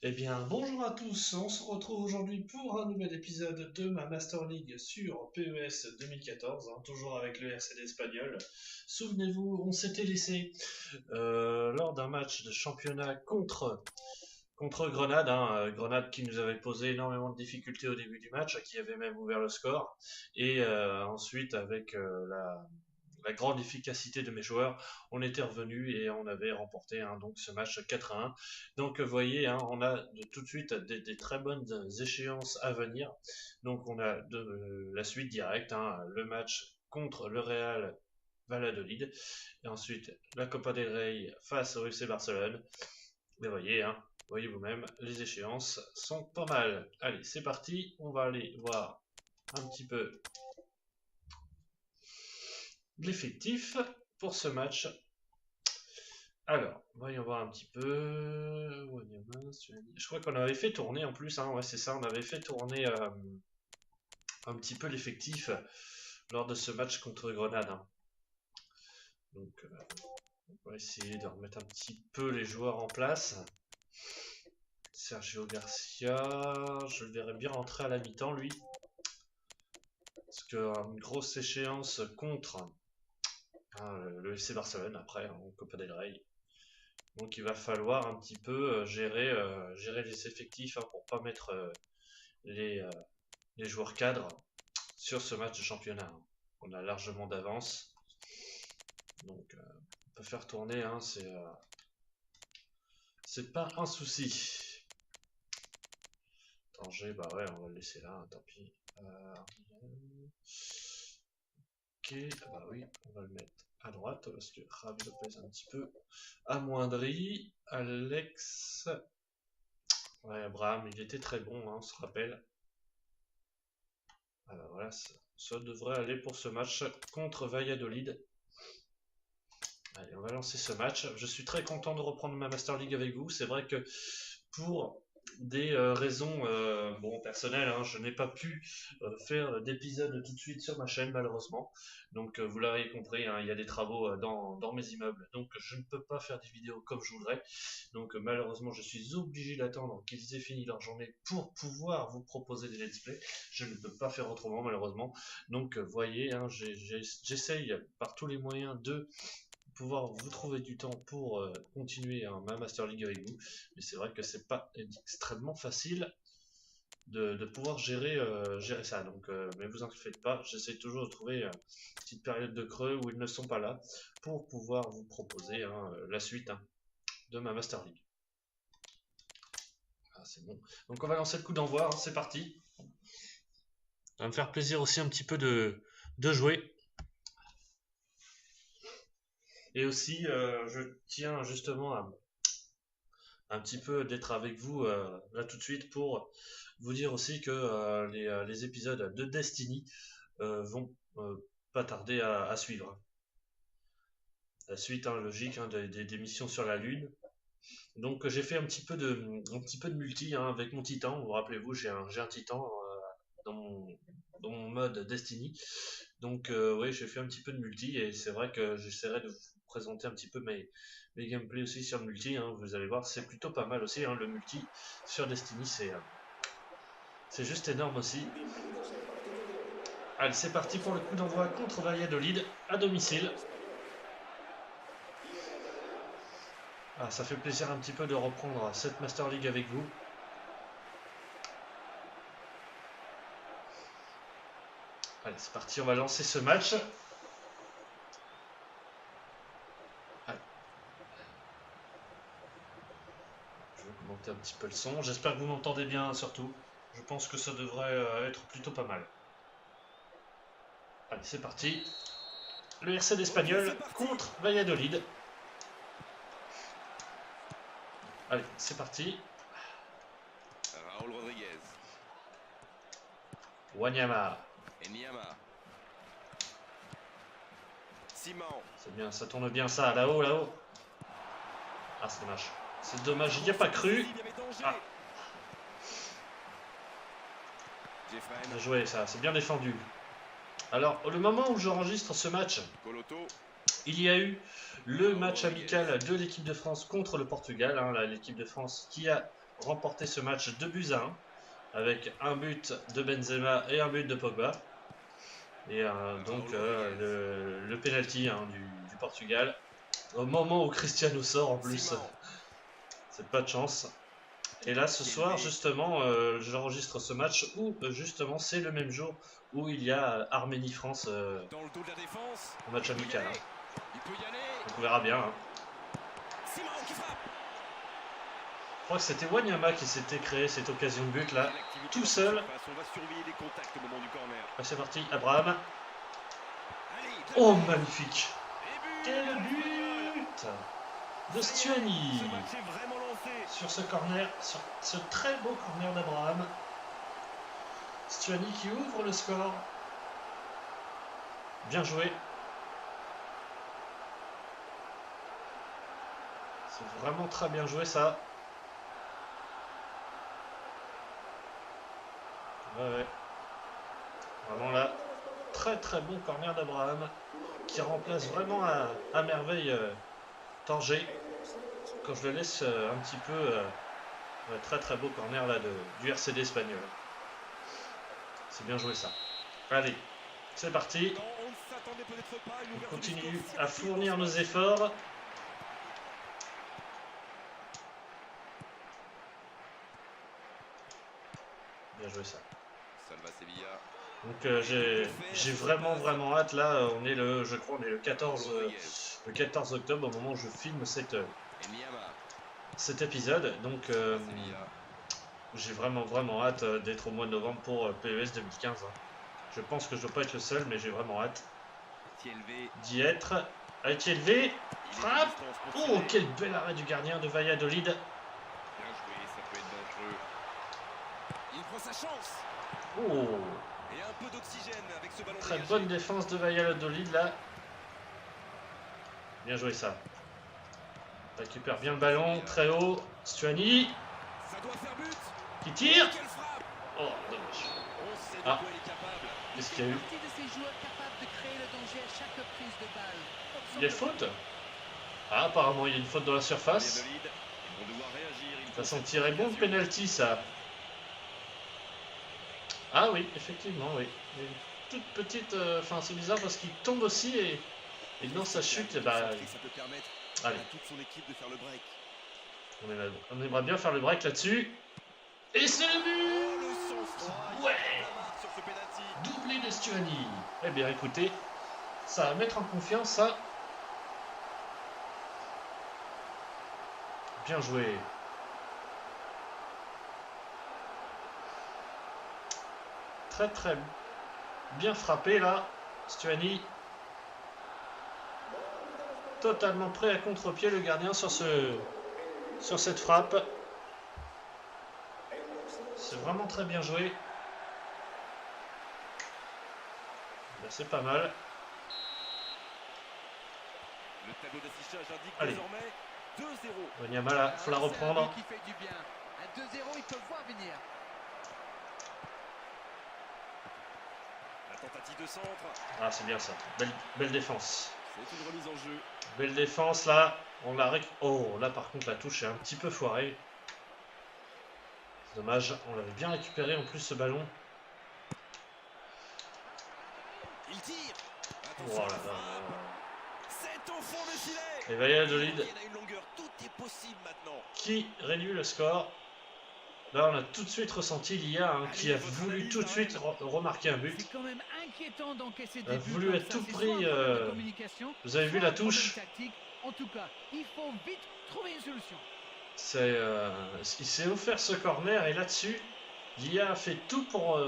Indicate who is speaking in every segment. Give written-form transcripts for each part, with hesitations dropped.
Speaker 1: Eh bien, bonjour à tous, on se retrouve aujourd'hui pour un nouvel épisode de ma Master League sur PES 2014, toujours avec le RCD espagnol. Souvenez-vous, on s'était laissé lors d'un match de championnat contre Grenade, Grenade qui nous avait posé énormément de difficultés au début du match, qui avait même ouvert le score, et ensuite avec la grande efficacité de mes joueurs, on était revenu et on avait remporté donc ce match 4-1. Donc vous voyez, on a tout de suite des très bonnes échéances à venir. Donc on a la suite directe, le match contre le Real Valladolid, et ensuite la Copa del Rey face au FC Barcelone. Mais voyez vous-même, les échéances sont pas mal. Allez, c'est parti, on va aller voir un petit peu l'effectif pour ce match. Alors, voyons voir un petit peu. Je crois qu'on avait fait tourner en plus, ouais, c'est ça, on avait fait tourner un petit peu l'effectif lors de ce match contre Grenade. Donc, on va essayer de remettre un petit peu les joueurs en place. Sergio Garcia, je le verrais bien rentrer à la mi-temps, lui. Parce qu'une grosse échéance contre le FC Barcelone après, en Copa del Rey. Donc il va falloir un petit peu gérer les effectifs pour pas mettre les, euh, les joueurs cadres sur ce match de championnat. On a largement d'avance. Donc on peut faire tourner, c'est pas un souci. Tanger, bah ouais, on va le laisser là, tant pis. Ok, bah oui, on va le mettre à droite parce que Javi Lopez un petit peu amoindri. Alex. Ouais, Abraham, il était très bon, on se rappelle. Ah bah voilà, ça devrait aller pour ce match contre Valladolid. Allez, on va lancer ce match. Je suis très content de reprendre ma Master League avec vous. C'est vrai que pour des raisons personnelles, je n'ai pas pu faire d'épisode tout de suite sur ma chaîne malheureusement. Donc vous l'avez compris, il y a des travaux dans mes immeubles, donc je ne peux pas faire des vidéos comme je voudrais. Donc malheureusement je suis obligé d'attendre qu'ils aient fini leur journée pour pouvoir vous proposer des let's play. Je ne peux pas faire autrement malheureusement. Donc voyez, j'essaye par tous les moyens de pouvoir vous trouver du temps pour continuer ma Master League avec vous. Mais c'est vrai que c'est pas extrêmement facile de pouvoir gérer ça. Donc, mais vous en faites pas, j'essaie toujours de trouver une petite période de creux où ils ne sont pas là pour pouvoir vous proposer la suite de ma Master League. Ah, c'est bon. Donc on va lancer le coup d'envoi, c'est parti. Ça va me faire plaisir aussi un petit peu de jouer. Et aussi, je tiens justement à un petit peu d'être avec vous là tout de suite pour vous dire aussi que les épisodes de Destiny vont pas tarder à suivre. La suite logique des missions sur la Lune. Donc j'ai fait un petit peu de multi avec mon Titan. Vous rappelez-vous, j'ai un Titan dans mon mode Destiny. Donc oui, j'ai fait un petit peu de multi et c'est vrai que j'essaierai de vous présenter un petit peu mes gameplays aussi sur le multi. Vous allez voir, c'est plutôt pas mal aussi. Le multi sur Destiny, c'est juste énorme aussi. Allez, c'est parti pour le coup d'envoi contre Valladolid à domicile. Ah, ça fait plaisir un petit peu de reprendre cette Master League avec vous. Allez, c'est parti, on va lancer ce match. Allez. Je vais augmenter un petit peu le son. J'espère que vous m'entendez bien surtout. Je pense que ça devrait être plutôt pas mal. Allez, c'est parti. Le RC d'Espagnol contre Valladolid. Allez, c'est parti.
Speaker 2: Raúl Rodríguez.
Speaker 1: Wanyama.
Speaker 2: Enyama. Simon.
Speaker 1: C'est bien, ça tourne bien ça. Là-haut, là-haut. Ah, c'est dommage. C'est dommage, il n'y a pas cru. Ah. Bien joué, ça. C'est bien défendu. Alors, le moment où j'enregistre ce match, il y a eu le match amical de l'équipe de France contre le Portugal. L'équipe de France qui a remporté ce match 2-1 avec un but de Benzema et un but de Pogba. Et donc le penalty du Portugal. Au moment où Cristiano sort en plus, c'est pas de chance. Et là ce soir justement, j'enregistre ce match où justement c'est le même jour où il y a Arménie-France au match amical. Donc on verra bien. Hein. Je crois que c'était Wanyama qui s'était créé cette occasion de but là, tout seul. Ah, c'est parti, Abraham. Oh magnifique! Quel but de Stuani sur ce corner, sur ce très beau corner d'Abraham. Stuani qui ouvre le score. Bien joué. C'est vraiment très bien joué ça. Ouais. Vraiment là, très bon corner d'Abraham qui remplace vraiment à merveille Tanger. Quand je le laisse un petit peu, très beau corner là du RCD espagnol. C'est bien joué ça. Allez, c'est parti. On continue à fournir nos efforts. Bien joué ça. Donc j'ai vraiment hâte là. On est je crois on est le 14 octobre au moment où je filme cet épisode. Donc j'ai vraiment hâte d'être au mois de novembre pour PES 2015. Hein. Je pense que je dois pas être le seul, mais j'ai vraiment hâte d'y être. Allez, Thielvé, frappe. Oh, quel bel arrêt du gardien de Valladolid.
Speaker 2: Bien joué, ça peut être dangereux. Il prend sa chance.
Speaker 1: Oh.
Speaker 2: Et un peu d'oxygène avec ce ballon.
Speaker 1: Très bonne défense de Valladolid là. Bien joué ça. Récupère bien le ballon, très haut. Stuani.
Speaker 2: Ça doit faire but.
Speaker 1: Qui tire. Oh, dommage. Ah, qu'est-ce qu'il y a eu? Il y a faute? Ah, apparemment il y a une faute dans la surface. Ça sentirait bon le penalty ça. Ah oui, effectivement, oui. Il y a une toute petite... Enfin, c'est bizarre parce qu'il tombe aussi et dans sa chute, bah... Allez. On aimerait bien faire le break là-dessus. Et c'est le but! Ouais! Doublé de Stuani. Eh bien, écoutez, ça va mettre en confiance, ça. Bien joué. Très bien frappé là, Stuani. Totalement prêt à contre-pied le gardien sur cette frappe. C'est vraiment très bien joué. Ben, c'est pas mal.
Speaker 2: Le tableau d'affichage indique
Speaker 1: allez.
Speaker 2: Désormais 2-0.
Speaker 1: Wanyama là, faut la reprendre.
Speaker 3: Qui fait du bien. À 2-0, ils peuvent voir venir.
Speaker 2: La tentative de centre.
Speaker 1: Ah, c'est bien ça. Belle défense.
Speaker 2: C'est une remise en jeu.
Speaker 1: Belle défense là. On l'a Oh, là par contre la touche est un petit peu foirée. Dommage, on l'avait bien récupéré en plus ce ballon.
Speaker 2: Il tire.
Speaker 1: Oh là là.
Speaker 2: C'est au fond du filet.
Speaker 1: Et Valladolid
Speaker 2: Il y a une longueur, tout est possible maintenant.
Speaker 1: qui réduit le score. Là on a tout de suite ressenti l'IA qui a voulu tout de suite remarquer un but.
Speaker 3: C'est quand même inquiétant d'encaisser des
Speaker 1: a
Speaker 3: buts
Speaker 1: voulu à tout prix. Vous avez vu la touche?
Speaker 3: En tout cas, il faut vite trouver une solution.
Speaker 1: Il s'est offert ce corner et là-dessus, l'IA a fait tout pour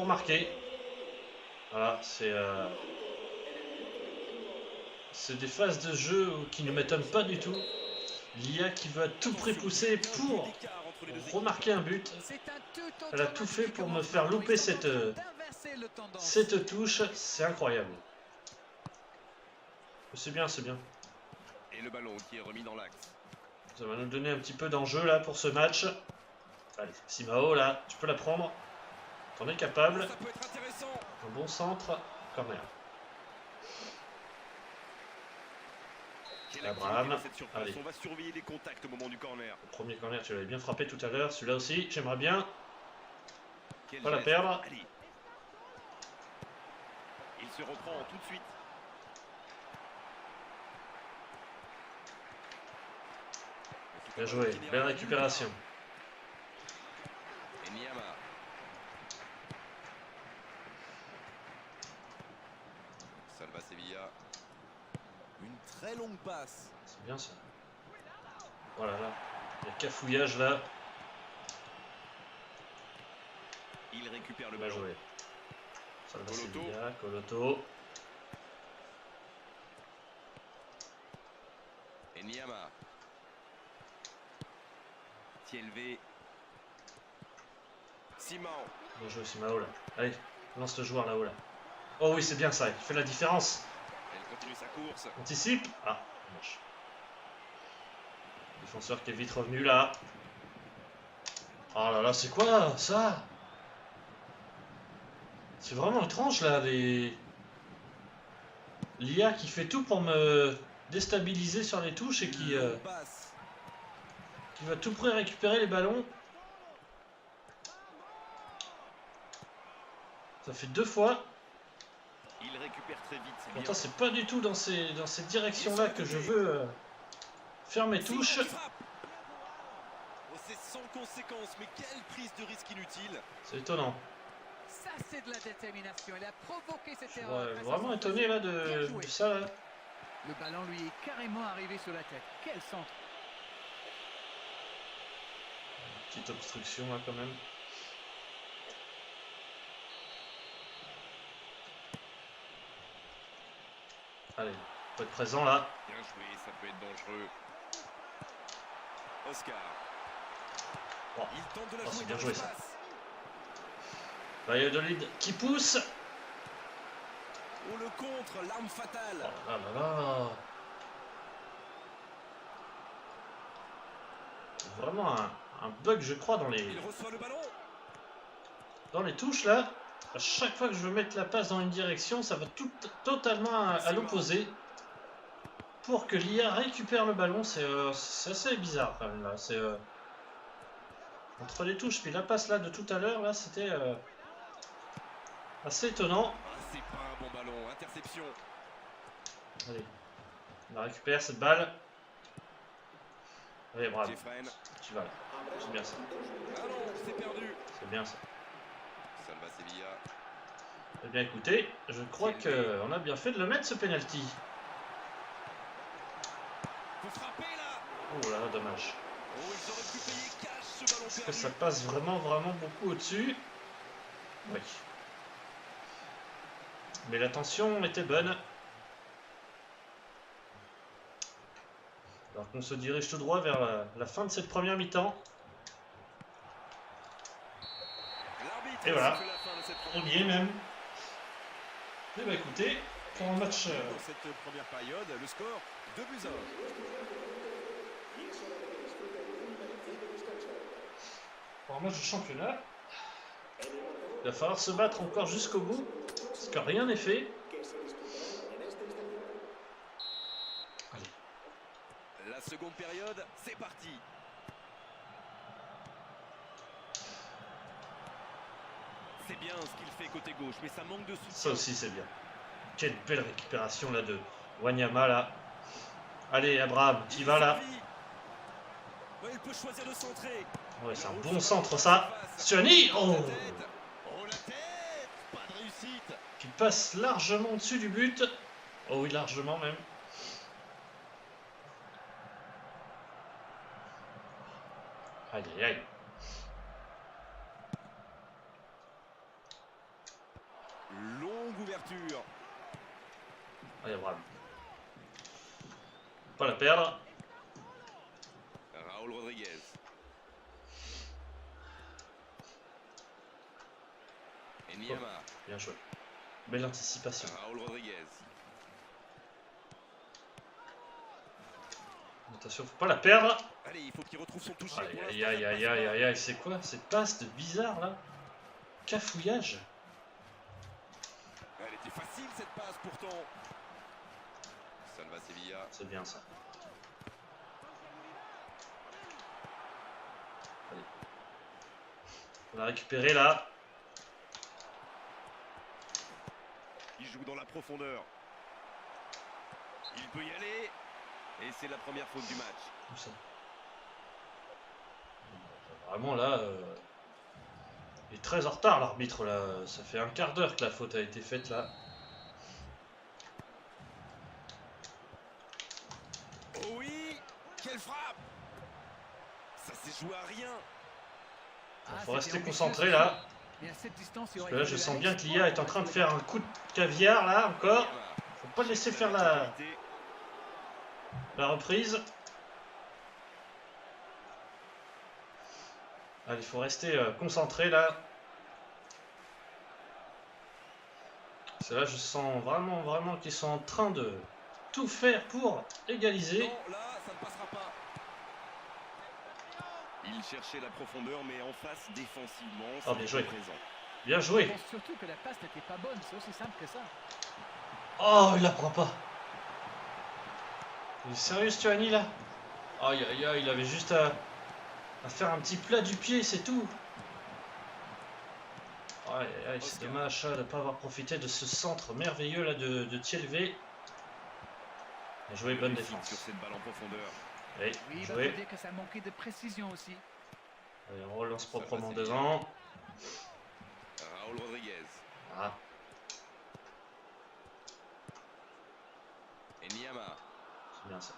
Speaker 1: marquer. Voilà, c'est des phases de jeu qui ne m'étonnent pas du tout. L'IA qui veut à tout prix pousser pour remarquer un but. Elle a tout fait pour me faire louper cette touche. C'est incroyable. C'est bien, c'est bien.
Speaker 2: Et le ballon qui est remis dans l'axe.
Speaker 1: Ça va nous donner un petit peu d'enjeu là pour ce match. Allez, Simao là, tu peux la prendre. T'en es capable.
Speaker 2: Ça peut être intéressant.
Speaker 1: Un bon centre, corner.
Speaker 2: Quelle
Speaker 1: Abraham.
Speaker 2: activité dans cette surface.
Speaker 1: Allez.
Speaker 2: On va surveiller les contacts au moment du corner.
Speaker 1: Le premier corner, tu l'avais bien frappé tout à l'heure. Celui-là aussi, j'aimerais bien
Speaker 2: Quel
Speaker 1: pas la
Speaker 2: geste.
Speaker 1: perdre.
Speaker 2: Allez. Il se reprend tout de suite.
Speaker 1: Bien joué, belle récupération.
Speaker 2: Et Niama. Salva Sevilla.
Speaker 4: Une très longue passe.
Speaker 1: C'est bien ça. Voilà, là. Il y a cafouillage là.
Speaker 2: Il récupère le
Speaker 1: Bien
Speaker 2: ballon.
Speaker 1: joué. Salva
Speaker 2: Coloto.
Speaker 1: Sevilla, Coloto.
Speaker 2: Et Niama. Tielvé. Simon.
Speaker 1: Bien joué Simao là. Allez, lance le joueur là-haut là. Oh oui, c'est bien ça, il fait la différence.
Speaker 2: Elle continue sa course.
Speaker 1: Anticipe. Ah, dommage. Défenseur qui est vite revenu là. Oh là là, c'est quoi ça? C'est vraiment étrange là, l'IA qui fait tout pour me déstabiliser sur les touches et qui
Speaker 4: Longue passe.
Speaker 1: va tout près récupérer les ballons. Ça fait 2 fois.
Speaker 2: Il récupère très vite. C'est bien.
Speaker 1: Pourtant, c'est pas du tout dans ces directions-là que je veux faire mes touches.
Speaker 4: Oh, c'est sans conséquence, mais quelle prise de risque inutile.
Speaker 1: C'est étonnant.
Speaker 3: Ça, c'est de la détermination. Il a provoqué cette
Speaker 1: Je
Speaker 3: erreur.
Speaker 1: suis
Speaker 3: face à
Speaker 1: vraiment
Speaker 3: son
Speaker 1: étonné là
Speaker 3: Bien
Speaker 1: de
Speaker 3: joué.
Speaker 1: ça là.
Speaker 3: Le ballon lui est carrément arrivé sur la tête. Quel centre.
Speaker 1: Petite obstruction là quand même. Allez, faut être présent là.
Speaker 2: Bien joué, ça peut être dangereux. Oscar.
Speaker 1: Oh,
Speaker 4: Il tente de la
Speaker 1: Oh, c'est
Speaker 4: jouer
Speaker 1: bien
Speaker 4: dans
Speaker 1: joué, ça.
Speaker 4: l'espace.
Speaker 1: Valladolid qui pousse.
Speaker 4: Oh, le contre, l'arme fatale.
Speaker 1: Oh là là là. C'est vraiment un bug je crois dans
Speaker 4: Il reçoit le ballon.
Speaker 1: les touches là. À chaque fois que je veux mettre la passe dans une direction, ça va totalement à l'opposé. Pour que l'IA récupère le ballon, c'est assez bizarre quand même là. C'est entre les touches puis la passe là de tout à l'heure là, c'était assez étonnant.
Speaker 2: Ah, c'est pas un bon ballon. Interception.
Speaker 1: Allez, on la récupère cette balle. Allez, bravo,
Speaker 2: Jeffren.
Speaker 1: tu vas là. C'est bien ça.
Speaker 2: Ah non, c'est perdu.
Speaker 1: C'est bien ça.
Speaker 2: Salva Sevilla.
Speaker 1: Eh bien écoutez, je crois qu'on a bien fait de le mettre ce penalty.
Speaker 2: Faut frapper là.
Speaker 1: Oh là là, dommage.
Speaker 2: Oh, ils auraient pu payer cash ce ballon
Speaker 1: Est-ce que
Speaker 2: perdu.
Speaker 1: ça passe vraiment beaucoup au-dessus? Oui. Mais la tension était bonne. Alors qu'on se dirige tout droit vers la fin de cette première mi-temps.
Speaker 2: L'arbitre
Speaker 1: Et voilà.
Speaker 2: siffle la fin de cette
Speaker 1: On
Speaker 2: première
Speaker 1: y est même. Eh bien écoutez, pour un match...
Speaker 4: Dans cette première période, le score 2-1.
Speaker 1: Pour un match de championnat, il va falloir se battre encore jusqu'au bout, parce que rien n'est fait. Allez,
Speaker 2: La seconde période, c'est parti. C'est bien ce qu'il fait côté gauche, mais ça manque de soutien.
Speaker 1: ça aussi c'est bien. Quelle belle récupération là de Wanyama là. Allez Abraham, tu y vas là.
Speaker 4: Ouais, il peut choisir de centrer.
Speaker 1: Ouais, c'est un bon centre ça. Sioni, oh,
Speaker 2: Oh la tête, pas de réussite.
Speaker 1: qui passe largement au-dessus du but. Oh oui, largement même. Aïe aïe aïe.
Speaker 4: Longue ouverture.
Speaker 1: Allez Abraham. Pas la perdre.
Speaker 2: Raúl Rodriguez. Et Niama.
Speaker 1: Bien joué. Belle anticipation.
Speaker 2: Raúl Rodriguez.
Speaker 1: Attention, faut pas la perdre.
Speaker 2: Allez, il faut qu'il retrouve son toucher.
Speaker 1: Aïe
Speaker 2: Pour
Speaker 1: aïe
Speaker 2: l'instant,
Speaker 1: aïe
Speaker 2: ça
Speaker 1: aïe
Speaker 2: passe
Speaker 1: aïe
Speaker 2: pas.
Speaker 1: aïe aïe, c'est quoi cette passe de bizarre là? Cafouillage.
Speaker 2: Elle était facile cette passe pourtant. Salva Sevilla.
Speaker 1: C'est bien ça. Allez. On a récupéré là.
Speaker 2: Il joue dans la profondeur. Il peut y aller. Et c'est la première faute du match.
Speaker 1: Où ça? Vraiment là, il est très en retard l'arbitre là. Ça fait un quart d'heure que la faute a été faite là.
Speaker 2: Oh oui, quelle frappe! Ça s'est joué à rien.
Speaker 1: Il faut rester concentré là.
Speaker 3: Et à cette distance, il
Speaker 1: Parce
Speaker 3: aurait
Speaker 1: que là,
Speaker 3: fallu
Speaker 1: je sens
Speaker 3: aller
Speaker 1: bien que l'IA est en train de
Speaker 3: exploiter.
Speaker 1: faire un coup de caviar là encore. Faut pas laisser faire la reprise. Allez, il faut rester concentré là. C'est là, je sens vraiment qu'ils sont en train de tout faire pour égaliser.
Speaker 2: Non, là, ça ne passera pas. Il cherchait la profondeur, mais en face, défensivement,
Speaker 1: Oh,
Speaker 2: c'est
Speaker 1: bien joué.
Speaker 2: présent.
Speaker 1: Bien
Speaker 3: Je
Speaker 1: joué.
Speaker 3: pense surtout que la passe n'était pas bonne, c'est aussi simple que ça.
Speaker 1: Oh, il la prend pas. Il est sérieux, Stuani là? Aïe aïe aïe, il avait juste à faire un petit plat du pied, c'est tout. Aïe aïe aïe, c'est dommage ça, de ne pas avoir profité de ce centre merveilleux là de Thielvé. Bien joué, bonne
Speaker 2: Réussite
Speaker 1: défense.
Speaker 2: sur cette balle en profondeur.
Speaker 1: Allez,
Speaker 3: Oui, il
Speaker 1: bien
Speaker 3: va
Speaker 1: joué.
Speaker 3: dire que ça manquait de précision aussi.
Speaker 1: Allez, on relance
Speaker 2: Ça
Speaker 1: proprement
Speaker 2: passe bien.
Speaker 1: devant.
Speaker 2: Raúl Rodriguez.
Speaker 1: Ah,
Speaker 2: Et Niama.
Speaker 1: c'est bien ça.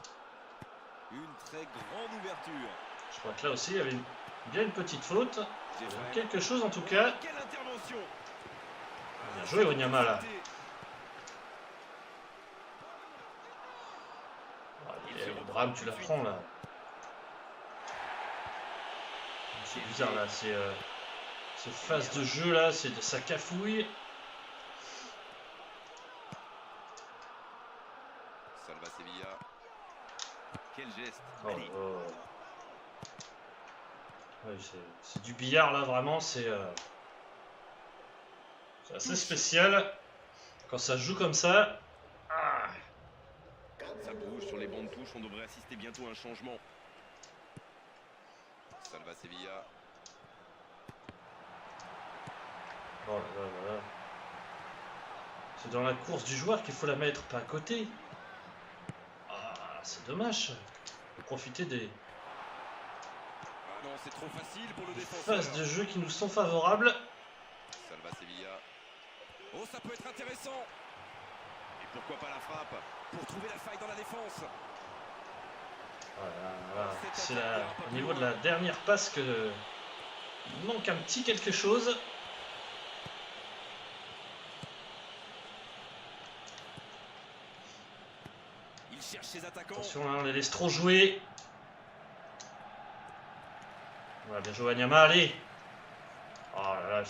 Speaker 4: Une très grande ouverture.
Speaker 1: Je crois que là aussi, il y avait bien une petite faute.
Speaker 2: Jeffrey.
Speaker 1: Quelque chose en tout cas.
Speaker 2: Quelle intervention!
Speaker 1: Bien joué, Onyama là. Allez, Bram, tu la prends là. C'est bizarre là, cette phase de jeu là, c'est de sa cafouille.
Speaker 2: Salva Sevilla. Quel geste!
Speaker 1: Oh,
Speaker 2: Allez.
Speaker 1: oh. Ouais, c'est du billard là, vraiment, c'est assez spécial quand ça joue comme ça. Ah.
Speaker 2: Ça bouge sur les bancs de touche, on devrait assister bientôt à un changement. Salva Sevilla.
Speaker 1: Oh là là là là. C'est dans la course du joueur qu'il faut la mettre, pas à côté. Ah, c'est dommage. Faut profiter des
Speaker 2: Ah non, c'est trop facile pour le défenseur.
Speaker 1: phases de jeu qui nous sont favorables.
Speaker 2: Salva Sevilla. Oh, ça peut être intéressant. Et pourquoi pas la frappe pour trouver la faille dans la défense.
Speaker 1: Voilà, voilà. C'est au niveau de la dernière passe que il manque un petit quelque chose.
Speaker 2: Il cherche ses attaquants.
Speaker 1: Attention, là, on les laisse trop jouer. Voilà, bien joué Wanyama, allez. Oh là là, il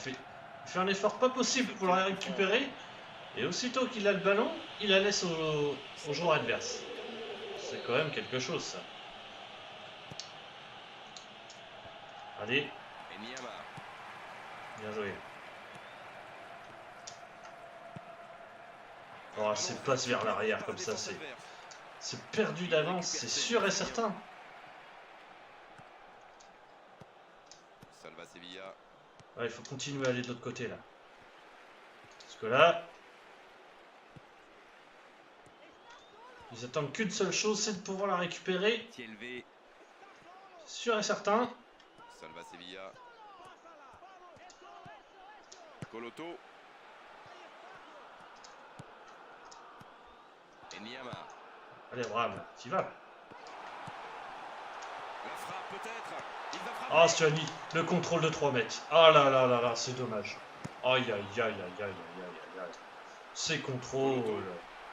Speaker 1: fait un effort pas possible pour la récupérer. Et aussitôt qu'il a le ballon, il la laisse au joueur adverse. C'est quand même quelque chose ça. Allez,
Speaker 2: Et Niama.
Speaker 1: bien joué. Oh, c'est passe vers l'arrière comme ça, c'est perdu d'avance, c'est sûr et certain.
Speaker 2: Salva Sevilla.
Speaker 1: Ouais, il faut continuer à aller de l'autre côté là. Parce que là, ils attendent qu'une seule chose, c'est de pouvoir la récupérer.
Speaker 2: Thielvé.
Speaker 1: Sûr et certain.
Speaker 2: Salva Sevilla. Coloto. Et Niama.
Speaker 1: Allez, Bram, t'y vas.
Speaker 2: La frappe peut-être. Il va frapper.
Speaker 1: Oh, Stuani, le contrôle de 3 mètres. Ah là là là là, c'est dommage. Aïe aïe aïe aïe aïe aïe aïe aïe. Ces contrôles.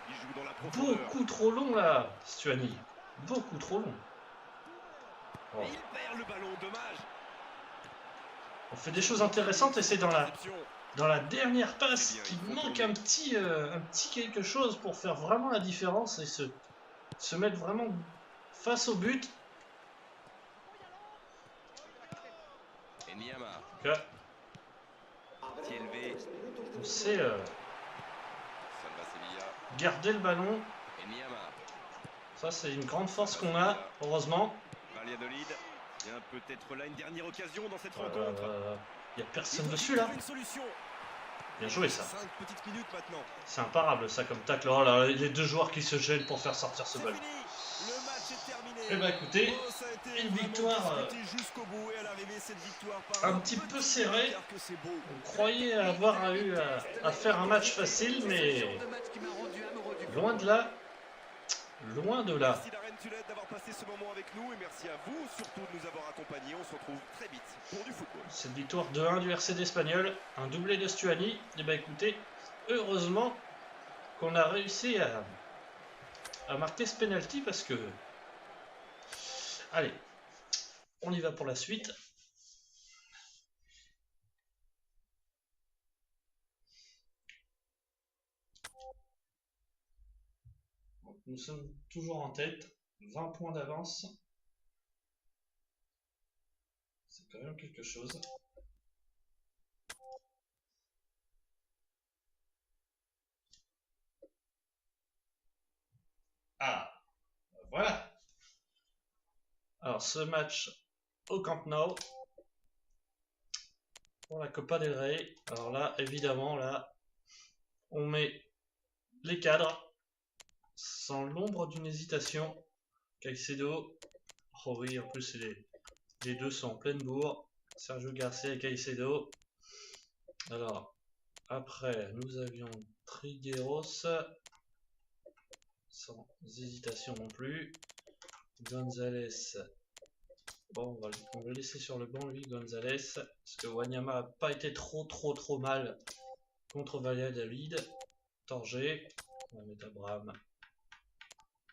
Speaker 2: Il joue dans la profondeur.
Speaker 1: Beaucoup trop long là, Stuani. Beaucoup trop long. Oh.
Speaker 2: Et il perd le ballon, dommage.
Speaker 1: On fait des choses intéressantes et c'est dans
Speaker 2: Interception.
Speaker 1: la dernière passe qu'il manque un petit quelque chose pour faire vraiment la différence et se mettre vraiment face au but.
Speaker 2: Et Niama.
Speaker 1: Donc là,
Speaker 2: Thielvé.
Speaker 1: on sait
Speaker 2: Salva Sevilla.
Speaker 1: garder le ballon.
Speaker 2: Et Niama.
Speaker 1: Ça, c'est une grande force qu'on a, heureusement.
Speaker 2: Valladolid, bien peut-être là une dernière occasion dans cette
Speaker 1: Voilà,
Speaker 2: rencontre.
Speaker 1: il n'y a personne
Speaker 2: Ils
Speaker 1: dessus
Speaker 2: doivent
Speaker 1: là.
Speaker 2: trouver une solution.
Speaker 1: Bien joué ça.
Speaker 2: 5 petites minutes maintenant.
Speaker 1: C'est imparable ça comme tacle. Oh là, les deux joueurs qui se gênent pour faire sortir ce
Speaker 2: C'est
Speaker 1: ballon.
Speaker 2: fini. Le match est terminé.
Speaker 1: Eh ben écoutez,
Speaker 2: Oh, ça a été
Speaker 1: une
Speaker 2: vraiment
Speaker 1: victoire
Speaker 2: disputé jusqu'au bout et à l'arrivée cette victoire par
Speaker 1: un petit peu serrée.
Speaker 2: écart que c'est beau.
Speaker 1: On croyait avoir eu à faire un match facile, mais loin de là. Loin de là.
Speaker 2: Merci Darren Tulette d'avoir passé ce moment avec nous et merci à vous surtout de nous avoir accompagnés. On se retrouve très vite pour du football.
Speaker 1: Cette victoire 2-1 du RCD Espagnol, un doublé de Stuani. Et ben écoutez, heureusement qu'on a réussi à marquer ce penalty parce que... Allez, on y va pour la suite. Nous sommes toujours en tête, 20 points d'avance. C'est quand même quelque chose. Ah, voilà. Alors ce match au Camp Nou pour la Copa del Rey. Alors là, évidemment, là, on met les cadres sans l'ombre d'une hésitation. Caicedo. Oh oui, en plus les deux sont en pleine bourre. Sergio Garcia et Caicedo. Alors, après, nous avions Trigueros. Sans hésitation non plus. Gonzalez. Bon, on va le laisser sur le banc, lui, Gonzalez. Parce que Wanyama n'a pas été trop mal contre Valladolid. Torgé. On va mettre Abraham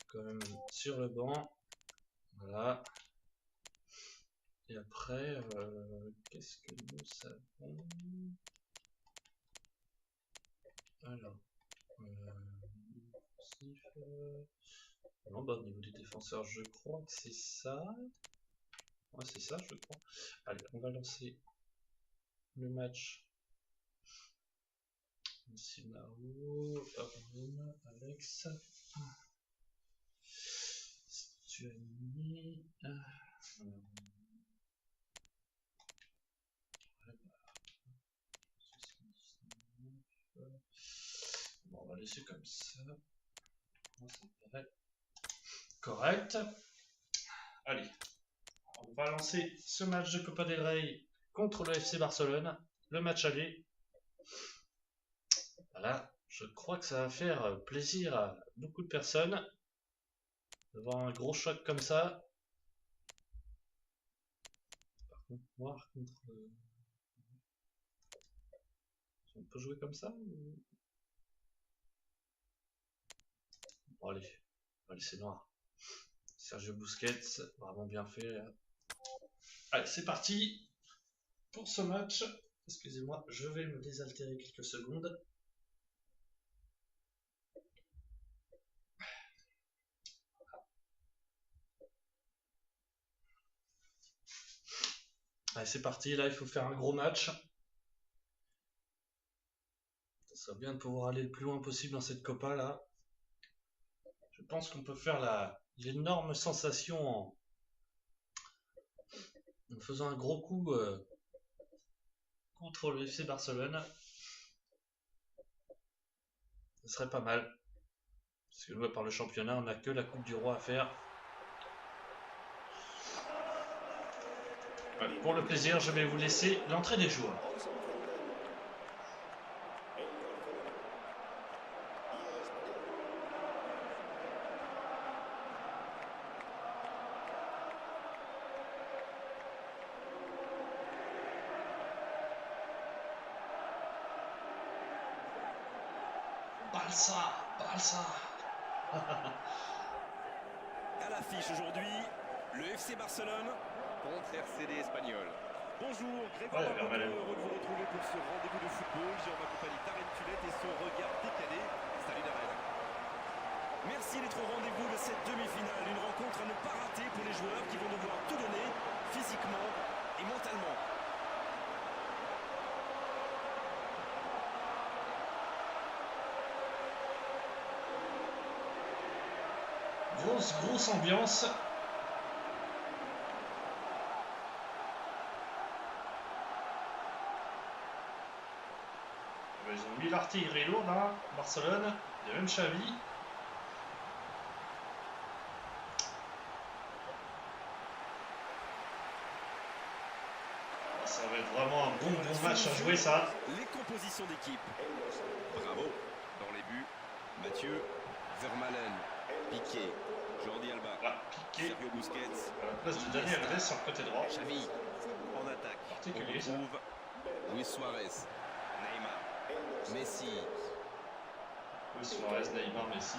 Speaker 1: quand même sur le banc. Voilà. Et après, qu'est-ce que nous savons? Alors, non, bah, au niveau des défenseurs, je crois que c'est ça. Ouais, c'est ça, je crois. Allez, on va lancer le match. Simao, Arun, Alex, Stuani. Bon, on va laisser comme ça. Ça me paraît correct. Allez, on va lancer ce match de Copa del Rey contre le FC Barcelone. Le match aller. Voilà, je crois que ça va faire plaisir à beaucoup de personnes de voir un gros choc comme ça. Par contre, noir contre... On peut jouer comme ça ou... Bon, allez, c'est noir. Sergio Busquets, vraiment bien fait. Là. Allez, c'est parti pour ce match. Excusez-moi, je vais me désaltérer quelques secondes. Allez, c'est parti. Là, il faut faire un gros match. Ça serait bien de pouvoir aller le plus loin possible dans cette Copa là. Je pense qu'on peut faire l'énorme sensation en faisant un gros coup contre le FC Barcelone. Ce serait pas mal. Parce que nous, par le championnat, on n'a que la Coupe du Roi à faire. Ouais, pour le plaisir, je vais vous laisser l'entrée des joueurs. Barça.
Speaker 2: À l'affiche aujourd'hui, le FC Barcelone contre RCD Espagnol. Bonjour, Grégoire Margot, heureux de vous retrouver pour ce rendez-vous de football. J'ai en ma compagnie Darren Tulette et son regard décalé. Salut Darren. Merci d'être au rendez-vous de cette demi-finale. Une rencontre à ne pas rater pour les joueurs qui vont devoir tout donner, physiquement et mentalement.
Speaker 1: Grosse ambiance. Ils ont mis l'artillerie lourde, hein, Barcelone. Il y a même Xavi. Ça va être vraiment un bon match à jouer, ça.
Speaker 2: Les compositions d'équipe. Bravo. Dans les buts, Mathieu, Vermaelen, Piqué, Jordi Alba,
Speaker 1: Voilà, Piqué
Speaker 2: Sergio Busquets,
Speaker 1: à la place de Dani Alves sur le côté droit.
Speaker 2: Xavi en attaque. On
Speaker 1: Particulier, ça.
Speaker 2: retrouve Luis Suarez, Neymar, Messi,
Speaker 1: Luis Suarez, Neymar, Messi.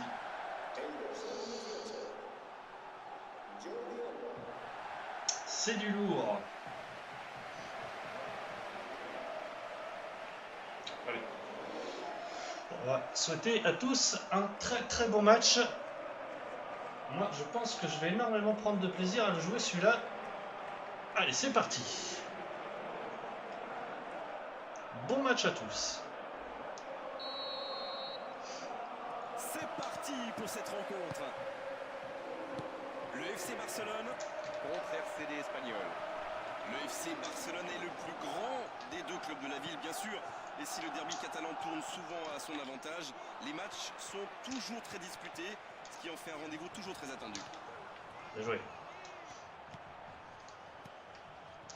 Speaker 1: C'est du lourd. Allez. On va souhaiter à tous un très bon match. Moi, je pense que je vais énormément prendre de plaisir à le jouer celui-là. Allez, c'est parti. Bon match à tous.
Speaker 2: C'est parti pour cette rencontre. Le FC Barcelone contre RCD Espagnol. Le FC Barcelone est le plus grand des deux clubs de la ville, bien sûr. Et si le derby catalan tourne souvent à son avantage, les matchs sont toujours très disputés, ce qui en fait un rendez-vous toujours très attendu.
Speaker 1: Bien joué.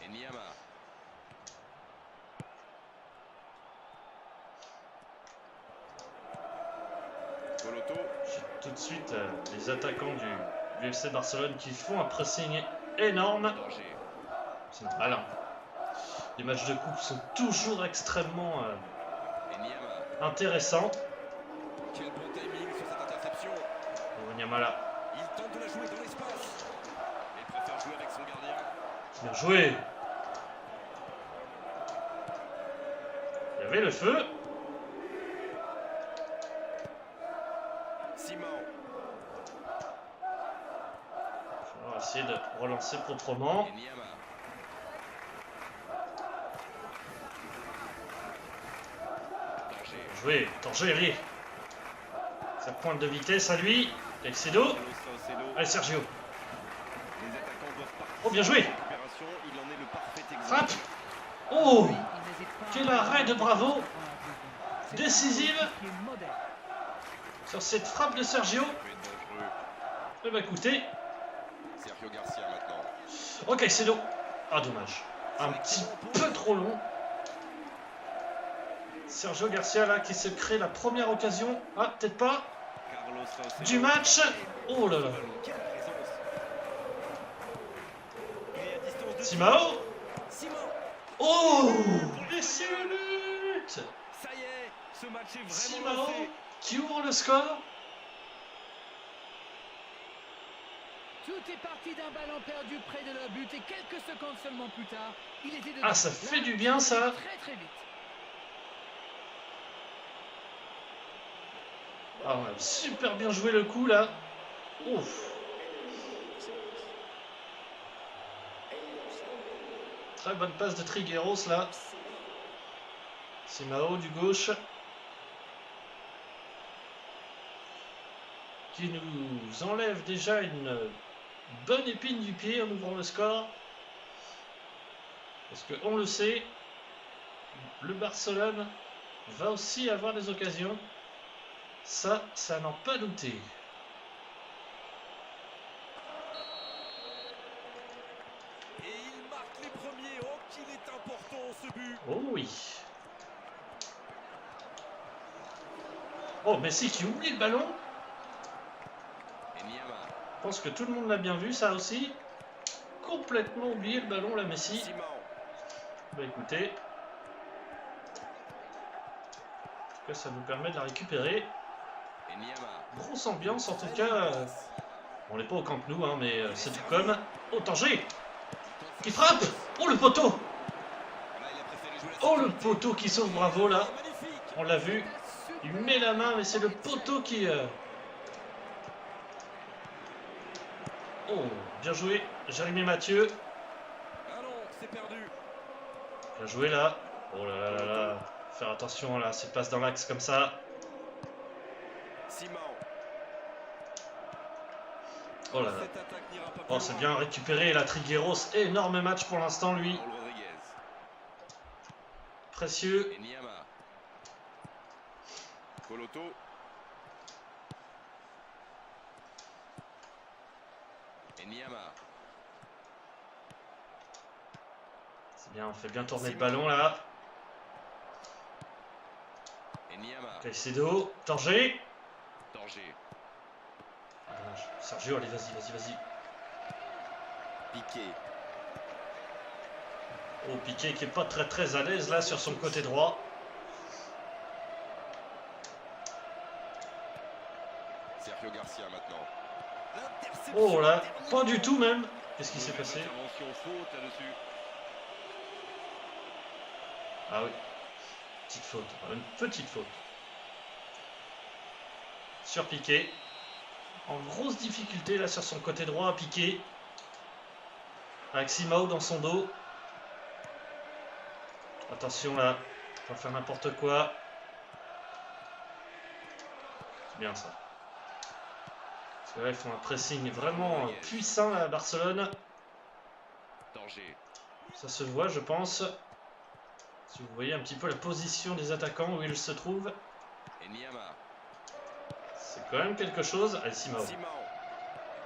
Speaker 2: Et Niama. Coloto.
Speaker 1: J'ai tout de suite les attaquants du FC Barcelone qui font un pressing énorme.
Speaker 2: Danger.
Speaker 1: C'est normal, hein. Les matchs de coupe sont toujours extrêmement
Speaker 2: Et Niama.
Speaker 1: intéressants.
Speaker 2: Quel bon timing sur cette interception.
Speaker 1: Nyamala,
Speaker 2: Il tente de la jouer dans l'espace. Il préfère jouer avec son gardien.
Speaker 1: bien joué. Il y avait le feu.
Speaker 2: Simon.
Speaker 1: On va essayer de relancer proprement.
Speaker 2: Et Niama. Danger.
Speaker 1: Joué, Torgeri. Sa pointe de vitesse à lui. Caicedo.
Speaker 2: Carlos Saucedo.
Speaker 1: Allez Sergio.
Speaker 2: Les attaquants doivent participer
Speaker 1: Oh, bien joué.
Speaker 2: à la récupération. Il en est le parfait exemple.
Speaker 1: Frappe. Oh,
Speaker 3: Oui, il n'hésite pas
Speaker 1: quel
Speaker 3: à-
Speaker 1: arrêt de Bravo.
Speaker 3: C'est un
Speaker 1: Décisive.
Speaker 3: qui est moderne.
Speaker 1: Sur cette frappe de Sergio.
Speaker 2: Ça peut être dangereux.
Speaker 1: Eh ben écoutez.
Speaker 2: Sergio Garcia maintenant.
Speaker 1: Ok, Caicedo. Ah, dommage. Un petit peu trop long. Sergio Garcia là qui se crée la première occasion. Ah, peut-être pas.
Speaker 2: Carlos Saucedo.
Speaker 1: Du match. Oh là là.
Speaker 2: Quelle présence. Il est à distance de
Speaker 1: Simao.
Speaker 2: Simon.
Speaker 1: Oh, et c'est le but.
Speaker 2: Ça y est, ce match est vraiment
Speaker 1: Simao
Speaker 2: lancé.
Speaker 1: qui ouvre le score.
Speaker 3: Tout est parti d'un ballon perdu près de leur but et quelques secondes seulement plus tard, il était dedans.
Speaker 1: Ah, ça fait du bien, ça.
Speaker 3: Très vite.
Speaker 1: Ah, on a super bien joué le coup là. Ouf. Très bonne passe de Trigueros là. Simao du gauche. Qui nous enlève déjà une bonne épine du pied en ouvrant le score. Parce qu'on le sait, le Barcelone va aussi avoir des occasions. Ça n'en pas douter.
Speaker 2: Et il marque les premiers. Oh, qu'il est important ce but.
Speaker 1: Oh oui. Oh, Messi qui oublie le ballon.
Speaker 2: Et Niama.
Speaker 1: Je pense que tout le monde l'a bien vu, ça aussi. Complètement oublié le ballon, là, Messi.
Speaker 2: Simon.
Speaker 1: Bah écoutez. En tout cas, ça nous permet de la récupérer.
Speaker 2: Et Niama.
Speaker 1: Grosse ambiance, en tout cas. On n'est pas au Camp Nou, hein, mais c'est tout comme. Oh, Tanger qui frappe. Oh, le poteau.
Speaker 2: Là, il a préféré jouer la
Speaker 1: Oh, le
Speaker 2: sécurité.
Speaker 1: poteau qui sauve Bravo, là.
Speaker 2: Magnifique.
Speaker 1: On l'a vu. Il met la main, mais c'est le poteau qui... Oh, bien joué. Jérémy Mathieu.
Speaker 2: Ah non, c'est perdu.
Speaker 1: Bien joué, là. Oh là là là là. Faire attention, là. C'est passe dans l'axe comme ça.
Speaker 2: Simon.
Speaker 1: Oh là là.
Speaker 2: Cette attaque n'ira pas plus
Speaker 1: Oh, c'est
Speaker 2: loin.
Speaker 1: bien récupéré. La Trigueros, énorme match pour l'instant, lui.
Speaker 2: Raúl Rodríguez.
Speaker 1: Précieux.
Speaker 2: Enyama. Coloto. Enyama.
Speaker 1: C'est bien, on fait bien tourner le ballon là.
Speaker 2: Enyama.
Speaker 1: Caicedo, danger.
Speaker 2: Danger.
Speaker 1: Ah, dommage. Sergio, allez, vas-y, vas-y, vas-y.
Speaker 2: Piqué.
Speaker 1: Oh, Piqué qui est pas très à l'aise là sur son côté droit.
Speaker 2: Sergio Garcia maintenant.
Speaker 1: Oh là, pas du tout même. Qu'est-ce qui s'est passé?
Speaker 2: Intervention faute là-dessus.
Speaker 1: Ah oui, petite faute, une petite faute. Sur Piqué. En grosse difficulté là sur son côté droit à Piqué. Avec Simao dans son dos. Attention là, pas faire n'importe quoi. C'est bien ça. Parce que là ils font un pressing vraiment puissant à Barcelone.
Speaker 2: Danger.
Speaker 1: Ça se voit je pense. Si vous voyez un petit peu la position des attaquants où ils se trouvent.
Speaker 2: Enyama.
Speaker 1: C'est quand même quelque chose. Allez Simao.
Speaker 2: Simao.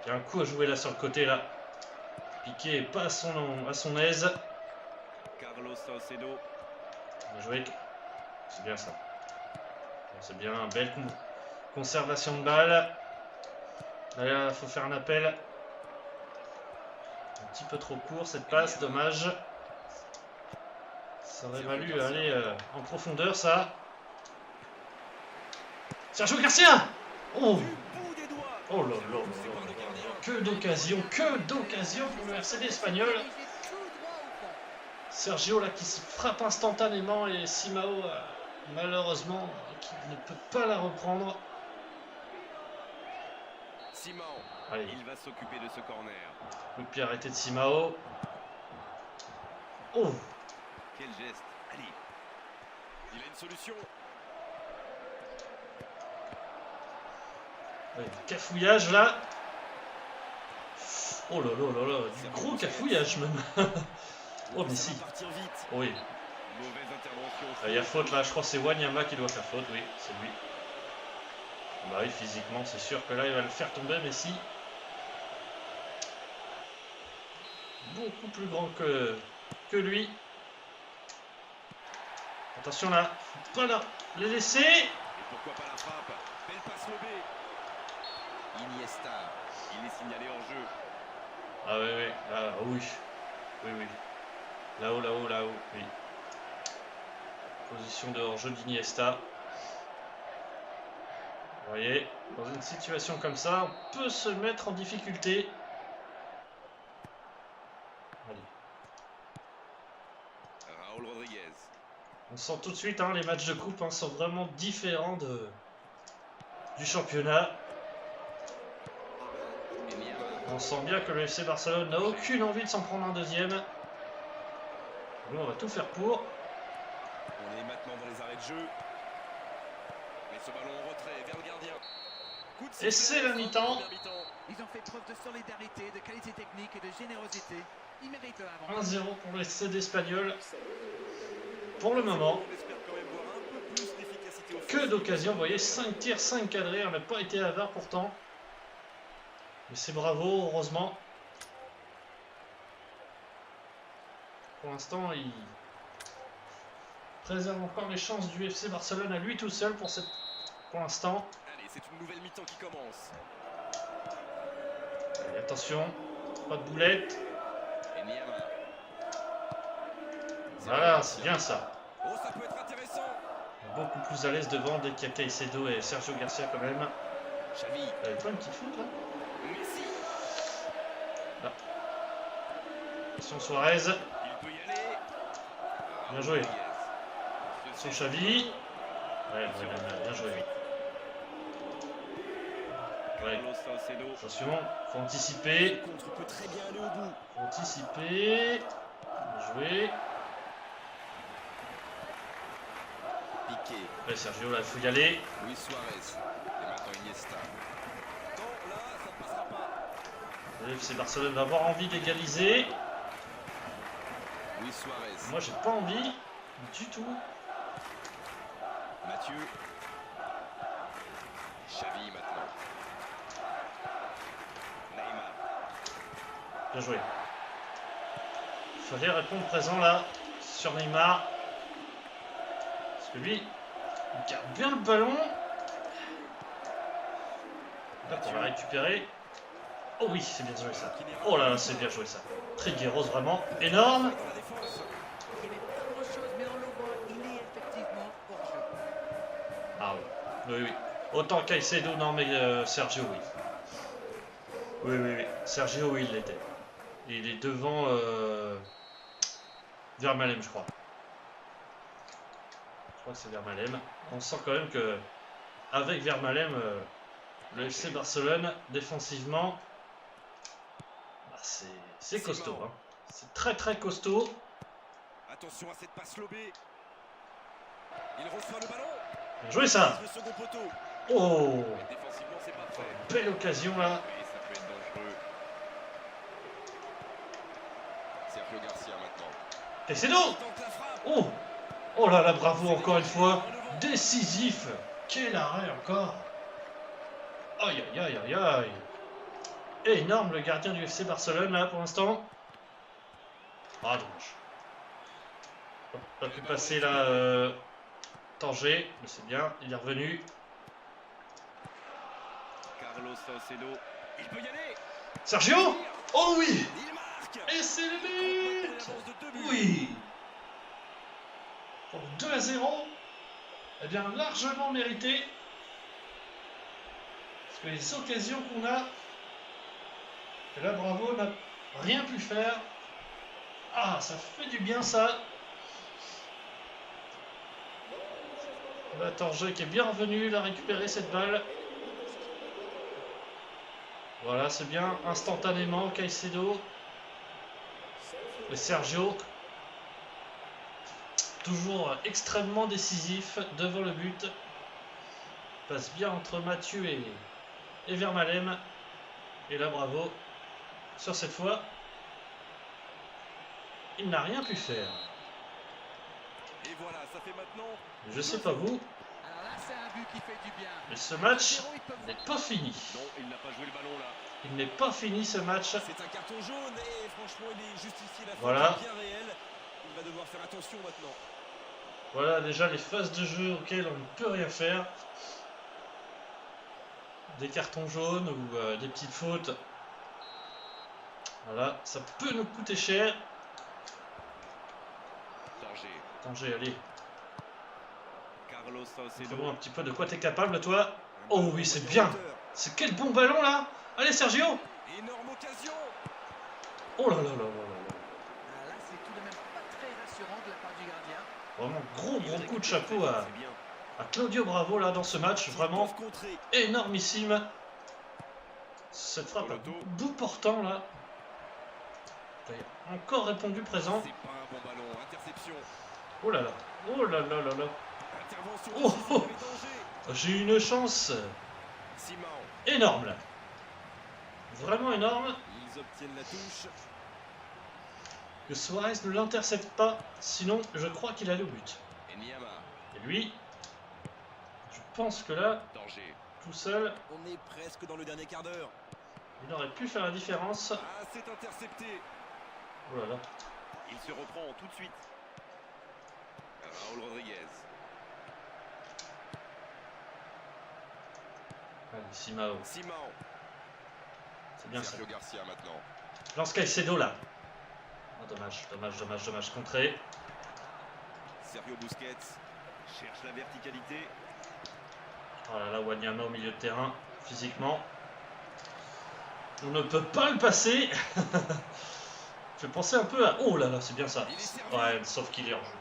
Speaker 1: Il y a un coup à jouer là sur le côté là. Piqué est pas à son aise.
Speaker 2: Carlos Salcedo.
Speaker 1: Bien joué. C'est bien ça. C'est bien, belle conservation de balle. Là, il faut faire un appel. Un petit peu trop court cette passe, dommage. Ça aurait valu aller en profondeur ça. Sergio Garcia. Oh, oh là là là là. Que d'occasion pour le RCD espagnol. Sergio là qui se frappe instantanément et Simao malheureusement qui ne peut pas la reprendre.
Speaker 2: Simao.
Speaker 1: Allez.
Speaker 2: Il va s'occuper de ce corner.
Speaker 1: Le pied arrêté de Simao. Oh.
Speaker 2: Quel geste. Allez. Il a une solution.
Speaker 1: Ouais, cafouillage là. Oh là là là là, du gros cafouillage même. Oh mais si. Oui.
Speaker 2: Mauvaise intervention.
Speaker 1: Il y a faute là, je crois que c'est Wanyama qui doit faire faute, oui, c'est lui. Bah oui, physiquement, c'est sûr que là il va le faire tomber, mais si. Beaucoup plus grand que lui. Attention là, faut pas là, les laisser.
Speaker 2: Et pourquoi pas la frappe. Belle passe lobée. Iniesta. Il est signalé en jeu.
Speaker 1: Ah oui, oui, là, oui. Oui, oui. Là-haut, là-haut, là-haut, oui. Position de hors-jeu d'Iniesta. Vous voyez, dans une situation comme ça, on peut se mettre en difficulté. Allez.
Speaker 2: Raúl Rodríguez.
Speaker 1: On sent tout de suite, hein, les matchs de coupe sont vraiment différents du championnat. On sent bien que le FC Barcelone n'a aucune envie de s'en prendre un deuxième. Nous, on va tout faire pour.
Speaker 2: On est maintenant dans les arrêts de jeu. Et ce ballon en retrait vers le gardien.
Speaker 1: Et c'est la mi-temps.
Speaker 3: Ils ont fait preuve de solidarité, de qualité technique et de générosité. Ils méritent le avant.
Speaker 1: 1-0 pour le FC d'Espagnol. Pour le moment.
Speaker 2: On espère quand même voir un peu plus d'efficacité offensive.
Speaker 1: Que d'occasions, vous voyez, 5 tirs, 5 cadrés. On n'a pas été avare pourtant. Mais c'est bravo, heureusement. Pour l'instant, il préserve encore les chances du FC Barcelone à lui tout seul pour l'instant.
Speaker 2: Allez, c'est une nouvelle mi-temps qui commence.
Speaker 1: Allez, attention, pas de boulette.
Speaker 2: Enyama.
Speaker 1: Voilà, c'est bien ça.
Speaker 2: Oh, ça peut être intéressant.
Speaker 1: Beaucoup plus à l'aise devant dès qu'il y a Caicedo et Sergio Garcia quand même.
Speaker 2: Xavi.
Speaker 1: Pas une petite faute là.
Speaker 2: Messi.
Speaker 1: Là. Attention Suarez.
Speaker 2: Il peut y aller.
Speaker 1: Bien joué.
Speaker 2: Rodríguez.
Speaker 1: Attention Xavi. Ouais, bien joué. Ouais.
Speaker 2: Carlos Salcedo.
Speaker 1: Attention, faut anticiper.
Speaker 2: Le contre peut très bien aller au bout.
Speaker 1: Faut anticiper. Bien joué.
Speaker 2: Piqué.
Speaker 1: Ouais, Sergio, là, il faut y aller.
Speaker 2: Luis Suarez. Et maintenant Iniesta. Non, là, ça ne passera pas.
Speaker 1: Le FC Barcelone va avoir envie d'égaliser.
Speaker 2: Luis Suarez.
Speaker 1: Moi, j'ai pas envie du tout.
Speaker 2: Mathieu. Xavi maintenant. Neymar.
Speaker 1: Bien joué. Il fallait répondre présent là sur Neymar. Parce que lui, il garde bien le ballon. Là, pour la récupérer. Oh oui, c'est bien joué ça. Oh là là, c'est bien joué ça. Trigueros vraiment énorme.
Speaker 2: Dans la défense.
Speaker 3: Il n'est pas grand-chose, mais on le voit, il est effectivement hors jeu.
Speaker 1: Ah oui, oui, oui. Autant Caicedo, non mais Sergio, oui. Oui, oui, oui. Sergio, oui, il l'était. Il est devant Vermaelen, je crois. Je crois que c'est Vermaelen. On sent quand même que avec Vermaelen, le FC Barcelone, défensivement, bah, c'est costaud. Hein. C'est très très costaud.
Speaker 2: Attention à cette passe lobée. Il reçoit le ballon.
Speaker 1: Bien joué ça.
Speaker 2: Le second poteau.
Speaker 1: Oh,
Speaker 2: Défensivement, c'est parfait.
Speaker 1: belle occasion là.
Speaker 2: Oui, ça peut être dangereux. Sergio Garcia maintenant.
Speaker 1: Caicedo.
Speaker 2: Il tente la frappe.
Speaker 1: Oh, oh là là, bravo encore une fois. Décisif. Quel arrêt encore. Aïe aïe aïe aïe aïe. Énorme le gardien du FC Barcelone là pour l'instant. Ah dommage. Pas pu passer là Tanger, mais c'est bien, il est revenu.
Speaker 2: Carlos Saucedo. Il peut y aller.
Speaker 1: Sergio. Oh oui.
Speaker 2: Il marque.
Speaker 1: Et c'est le
Speaker 2: Il
Speaker 1: but.
Speaker 2: avance de 2 buts.
Speaker 1: Oui. Pour 2-0. Eh bien largement mérité. Parce que les occasions qu'on a. Et là Bravo n'a rien pu faire. Ah, ça fait du bien ça. Là, Tanger qui est bien revenu, il a récupéré cette balle. Voilà, c'est bien instantanément. Caicedo. Et Sergio. Toujours extrêmement décisif devant le but. Passe bien entre Mathieu et Vermaelen. Et là, Bravo. Sur cette fois, il n'a rien pu faire.
Speaker 2: Et voilà, ça fait maintenant.
Speaker 1: Je sais pas vous,
Speaker 3: Alors là, c'est un but qui fait du bien.
Speaker 1: mais ce match
Speaker 3: 0, ils peuvent
Speaker 1: n'est pas fini.
Speaker 2: Non, il n'a pas joué le ballon là.
Speaker 1: Il n'est pas fini ce match.
Speaker 2: C'est un carton jaune et franchement, il est justifié. La faute
Speaker 1: Voilà.
Speaker 2: est bien réelle. Il va devoir faire attention maintenant.
Speaker 1: Voilà déjà les phases de jeu auxquelles on ne peut rien faire. Des cartons jaunes ou des petites fautes. Voilà, ça peut nous coûter cher.
Speaker 2: Danger.
Speaker 1: Tanger, allez.
Speaker 2: Carlos Saucedo.
Speaker 1: Montre-moi un petit peu de quoi t'es capable toi. Oh oui, c'est bien. C'est quel bon ballon là. Allez Sergio.
Speaker 2: Énorme occasion.
Speaker 1: Oh là là là là là là.
Speaker 3: Ah, là, c'est tout de même pas très rassurant de la part du gardien.
Speaker 1: Vraiment gros
Speaker 2: Il
Speaker 1: coup de
Speaker 2: récupère
Speaker 1: chapeau
Speaker 2: très vite,
Speaker 1: à
Speaker 2: c'est bien.
Speaker 1: Claudio Bravo là dans ce match.
Speaker 2: Ils
Speaker 1: Vraiment
Speaker 2: peuvent contrer.
Speaker 1: énormissime. Cette frappe à
Speaker 2: Poloto.
Speaker 1: bout portant là. Il a encore répondu présent.
Speaker 2: C'est pas un bon ballon. Interception.
Speaker 1: Oh là là. Oh là là là là.
Speaker 2: Intervention.
Speaker 1: Oh,
Speaker 2: décisive
Speaker 1: oh.
Speaker 2: avec danger.
Speaker 1: J'ai eu une chance
Speaker 2: Simao.
Speaker 1: énorme là. Vraiment énorme.
Speaker 2: Ils obtiennent la touche.
Speaker 1: Que Suarez ne l'intercepte pas. Sinon, je crois qu'il allait au but.
Speaker 2: Et Niama.
Speaker 1: Et lui, je pense que là,
Speaker 2: Danger.
Speaker 1: tout seul,
Speaker 2: On est presque dans le dernier quart d'heure.
Speaker 1: il aurait pu faire la différence.
Speaker 2: Ah, c'est intercepté.
Speaker 1: Oh là là.
Speaker 2: Il se reprend tout de suite. Raúl Rodriguez.
Speaker 1: Allez, Simao.
Speaker 2: Simao.
Speaker 1: C'est bien ça.
Speaker 2: Sergio Garcia maintenant.
Speaker 1: Lance Caicedo là. Oh, dommage, dommage, dommage, dommage. Contré.
Speaker 2: Sergio Busquets cherche la verticalité.
Speaker 1: Oh là là, Wanyama au milieu de terrain, physiquement. On ne peut pas le passer. Je vais penser un peu à... Oh là là, c'est bien ça.
Speaker 2: Il est servi.
Speaker 1: Ouais, sauf qu'il est hors jeu.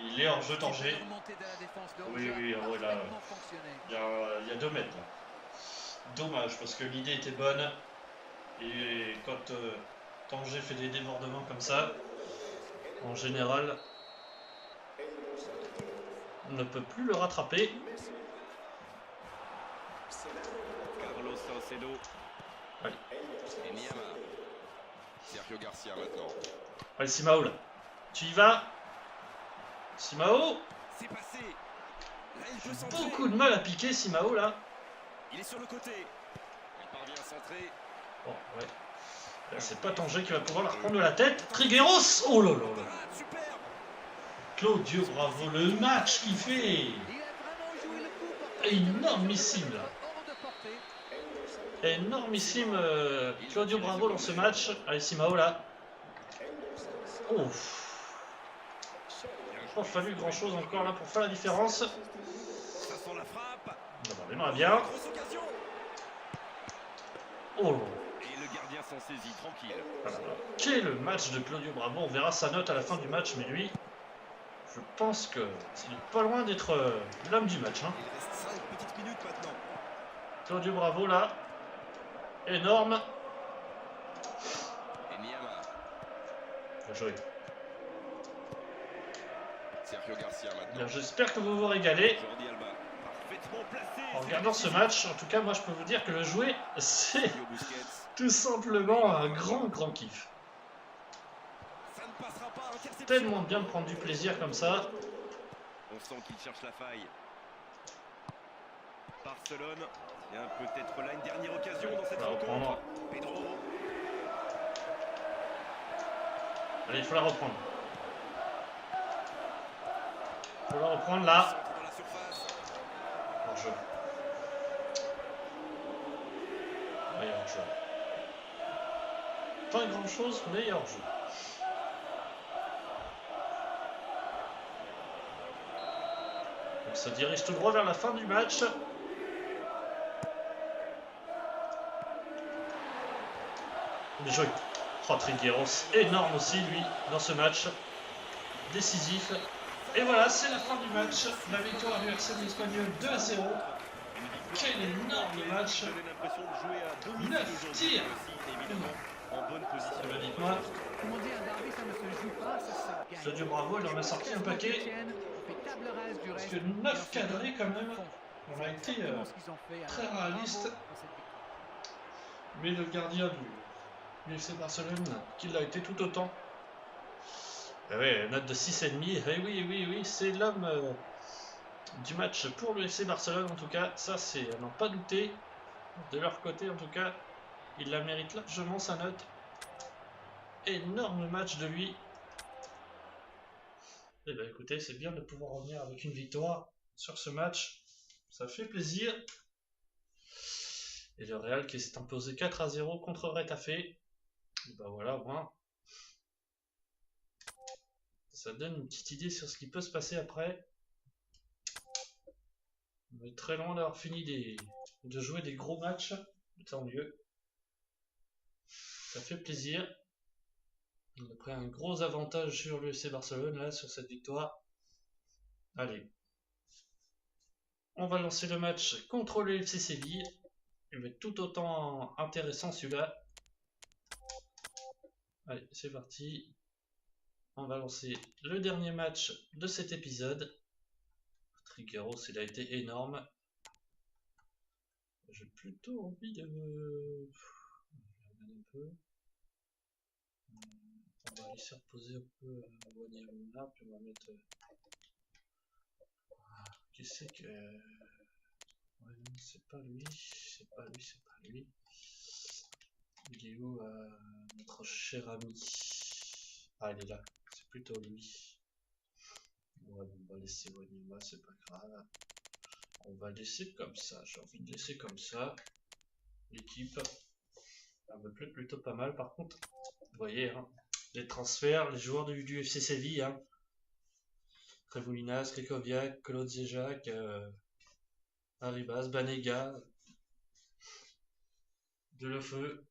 Speaker 1: Il est hors jeu, Tanger.
Speaker 3: La remontée de la défense de
Speaker 1: Oui,
Speaker 3: Roger
Speaker 1: oui,
Speaker 3: a
Speaker 1: oh là.
Speaker 3: parfaitement fonctionné.
Speaker 1: Il y a 2 mètres là. Dommage parce que l'idée était bonne. Et quand Tanger fait des débordements comme ça, en général, on ne peut plus le rattraper.
Speaker 2: Carlos Saucedo.
Speaker 1: Allez.
Speaker 2: Et Niama. Sergio Garcia maintenant.
Speaker 1: Allez, Simao là. Tu y vas? Simao.
Speaker 2: C'est passé. Là, il peut centrer.
Speaker 1: Beaucoup de mal à piquer Simao là.
Speaker 2: Il est sur le côté. Il parvient à centrer.
Speaker 1: Bon, ouais. Là, c'est pas Tanger qui va pouvoir la reprendre de la tête. Trigueros. Oh là là là.
Speaker 2: Ah, superbe.
Speaker 1: Claudio Bravo, le match qu'il fait.
Speaker 3: Il a vraiment joué le coup pour
Speaker 1: Énormissime là.
Speaker 3: hors de portée.
Speaker 1: Énormissime Claudio Bravo dans ce match. Allez, Simao là. Oh. Il n'a pas fallu grand chose encore là pour faire la différence.
Speaker 2: Ça sent la frappe.
Speaker 1: On aimerait bien.
Speaker 2: Grosse occasion.
Speaker 1: Oh là.
Speaker 2: Et le gardien s'en saisit, tranquille.
Speaker 1: Voilà. Quel match de Claudio Bravo. On verra sa note à la fin du match, mais lui, je pense que c'est pas loin d'être l'homme du match. Hein.
Speaker 4: Il reste 5 petites minutes maintenant.
Speaker 1: Claudio Bravo là. Énorme.
Speaker 2: Et Niama.
Speaker 1: Bien joué.
Speaker 2: Sergio Garcia maintenant.
Speaker 1: Bien, j'espère que vous vous régalez.
Speaker 2: Jordi Alba. Parfaitement placé.
Speaker 1: En regardant ce match, en tout cas, moi je peux vous dire que le jouer, c'est
Speaker 2: Sergio Busquets.
Speaker 1: tout simplement un grand kiff.
Speaker 2: Ça ne passera pas. Interception.
Speaker 1: Tellement bien de prendre du plaisir comme ça.
Speaker 2: On sent qu'il cherche la faille. Barcelone. Il y a peut-être là une dernière occasion dans cette
Speaker 1: On va reprendre.
Speaker 2: rencontre. Pedro.
Speaker 1: Allez, il faut la reprendre. Il faut la reprendre là.
Speaker 2: Centre dans la surface.
Speaker 1: Hors jeu. Ouais, hors jeu. Pas grand chose, mais hors jeu. On se dirige tout droit vers la fin du match. Bien joué. Oh, Trigueros, énorme aussi lui dans ce match. Décisif. Et voilà, c'est la fin du match. La victoire du FC Espanyol 2-0. Quel énorme match.
Speaker 2: J'avais l'impression de jouer à domicile
Speaker 1: 9
Speaker 2: aujourd'hui.
Speaker 1: tirs.
Speaker 2: Aussi, évidemment, en bonne position.
Speaker 1: Eh ben, dites-moi,
Speaker 3: Comme on dit, un derby, ça ne se joue pas, ça se gagne.
Speaker 1: Claudio Bravo, il en a sorti un paquet.
Speaker 3: On fait table rase du
Speaker 1: Parce
Speaker 3: reste.
Speaker 1: que 9 cadrés quand même. On a été
Speaker 3: Exactement ce qu'ils ont fait.
Speaker 1: très
Speaker 3: Alors,
Speaker 1: réaliste.
Speaker 3: bravo pour cette victoire.
Speaker 1: Mais le gardien du FC Barcelone, qui l'a été tout autant. Eh ouais, note de 6,5. Eh oui, c'est l'homme du match pour le FC Barcelone en tout cas. Ça, c'est à n'en pas douter. De leur côté en tout cas, il la mérite largement sa note. Énorme match de lui. Eh bien écoutez, c'est bien de pouvoir revenir avec une victoire sur ce match. Ça fait plaisir. Et le Real qui s'est imposé 4-0 contre Retafe. Et ben voilà, au moins. Ça donne une petite idée sur ce qui peut se passer après. On est très loin d'avoir fini de jouer des gros matchs. Tant mieux. Ça fait plaisir. On a pris un gros avantage sur le FC Barcelone là, sur cette victoire. Allez. On va lancer le match contre le FC Séville. Il va être tout autant intéressant celui-là. Allez, c'est parti. On va lancer le dernier match de cet épisode. Trigueros, il a été énorme. J'ai plutôt envie de me... un peu. On va laisser reposer un peu à Wanyama, puis on va mettre... Qui c'est que... Ouais, non, c'est pas lui, c'est pas lui. Il est où notre cher ami? Ah, il est là, c'est plutôt lui. Ouais, on va laisser Wanyama, c'est pas grave. On va laisser comme ça, j'ai envie de laisser comme ça. L'équipe, elle me plaît plutôt pas mal par contre. Vous voyez, hein, les transferts, les joueurs du FC Séville, hein. Trevoulinas, Skrikoviak, Kolodziejczak, Arribas, Banega, Delefeu.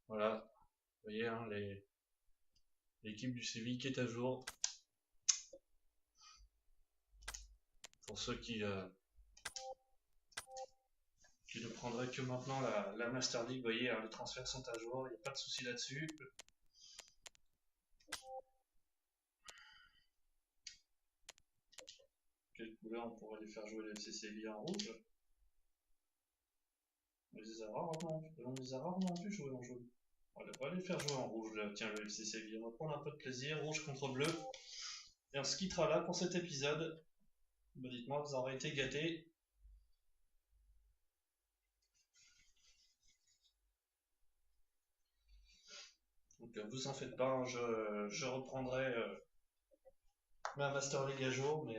Speaker 1: Voilà, vous voyez, hein, l'équipe du Séville qui est à jour. Pour ceux qui ne prendraient que maintenant la Master League, vous voyez, hein, les transferts sont à jour, il n'y a pas de souci là-dessus. Quelle couleur on pourrait les faire jouer le FC Séville en rouge? On les a rarement vus jouer en jaune. On va les faire jouer en rouge là. Tiens, le FC Séville, on va prendre un peu de plaisir, rouge contre bleu. Et on se quittera là pour cet épisode. Bah, dites-moi, vous aurez été gâtés. Donc vous en faites pas, hein, je reprendrai ma Master League à jour, mais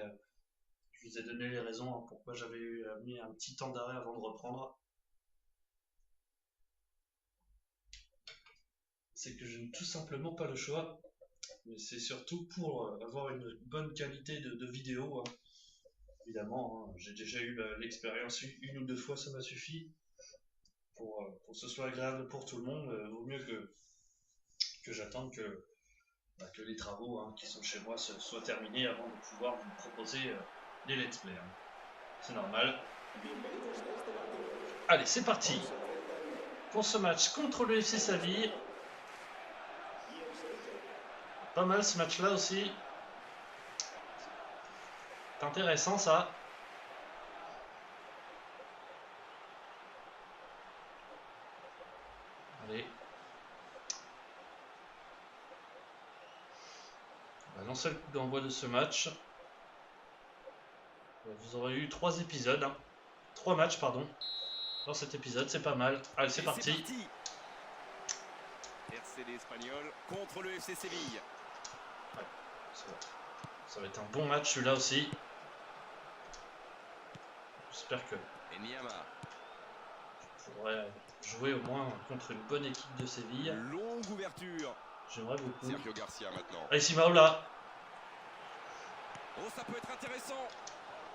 Speaker 1: je vous ai donné les raisons hein, pourquoi j'avais mis un petit temps d'arrêt avant de reprendre. C'est que je n'ai tout simplement pas le choix, mais c'est surtout pour avoir une bonne qualité de vidéo. Hein. Évidemment, hein, j'ai déjà eu l'expérience une ou deux fois, ça m'a suffi. Pour que ce soit agréable pour tout le monde, vaut mieux que j'attende que les travaux hein, qui sont chez moi soient terminés avant de pouvoir vous proposer les let's play. Hein. C'est normal. Allez, c'est parti pour ce match contre le FC Séville. Pas mal ce match-là aussi. C'est intéressant ça. Allez. On va lancer le coup d'envoi de ce match. Vous aurez eu 3 épisodes. Hein. 3 matchs, pardon. Dans cet épisode, c'est pas mal. Allez, c'est parti.
Speaker 2: RCD Espagnol contre le FC Séville.
Speaker 1: Ouais, ça va être un bon match celui-là aussi. J'espère que je pourrai jouer au moins contre une bonne équipe de Séville.
Speaker 2: Longue ouverture.
Speaker 1: J'aimerais beaucoup.
Speaker 2: Sergio Garcia maintenant.
Speaker 1: Allez, Simaola.
Speaker 2: Oh, ça peut être intéressant.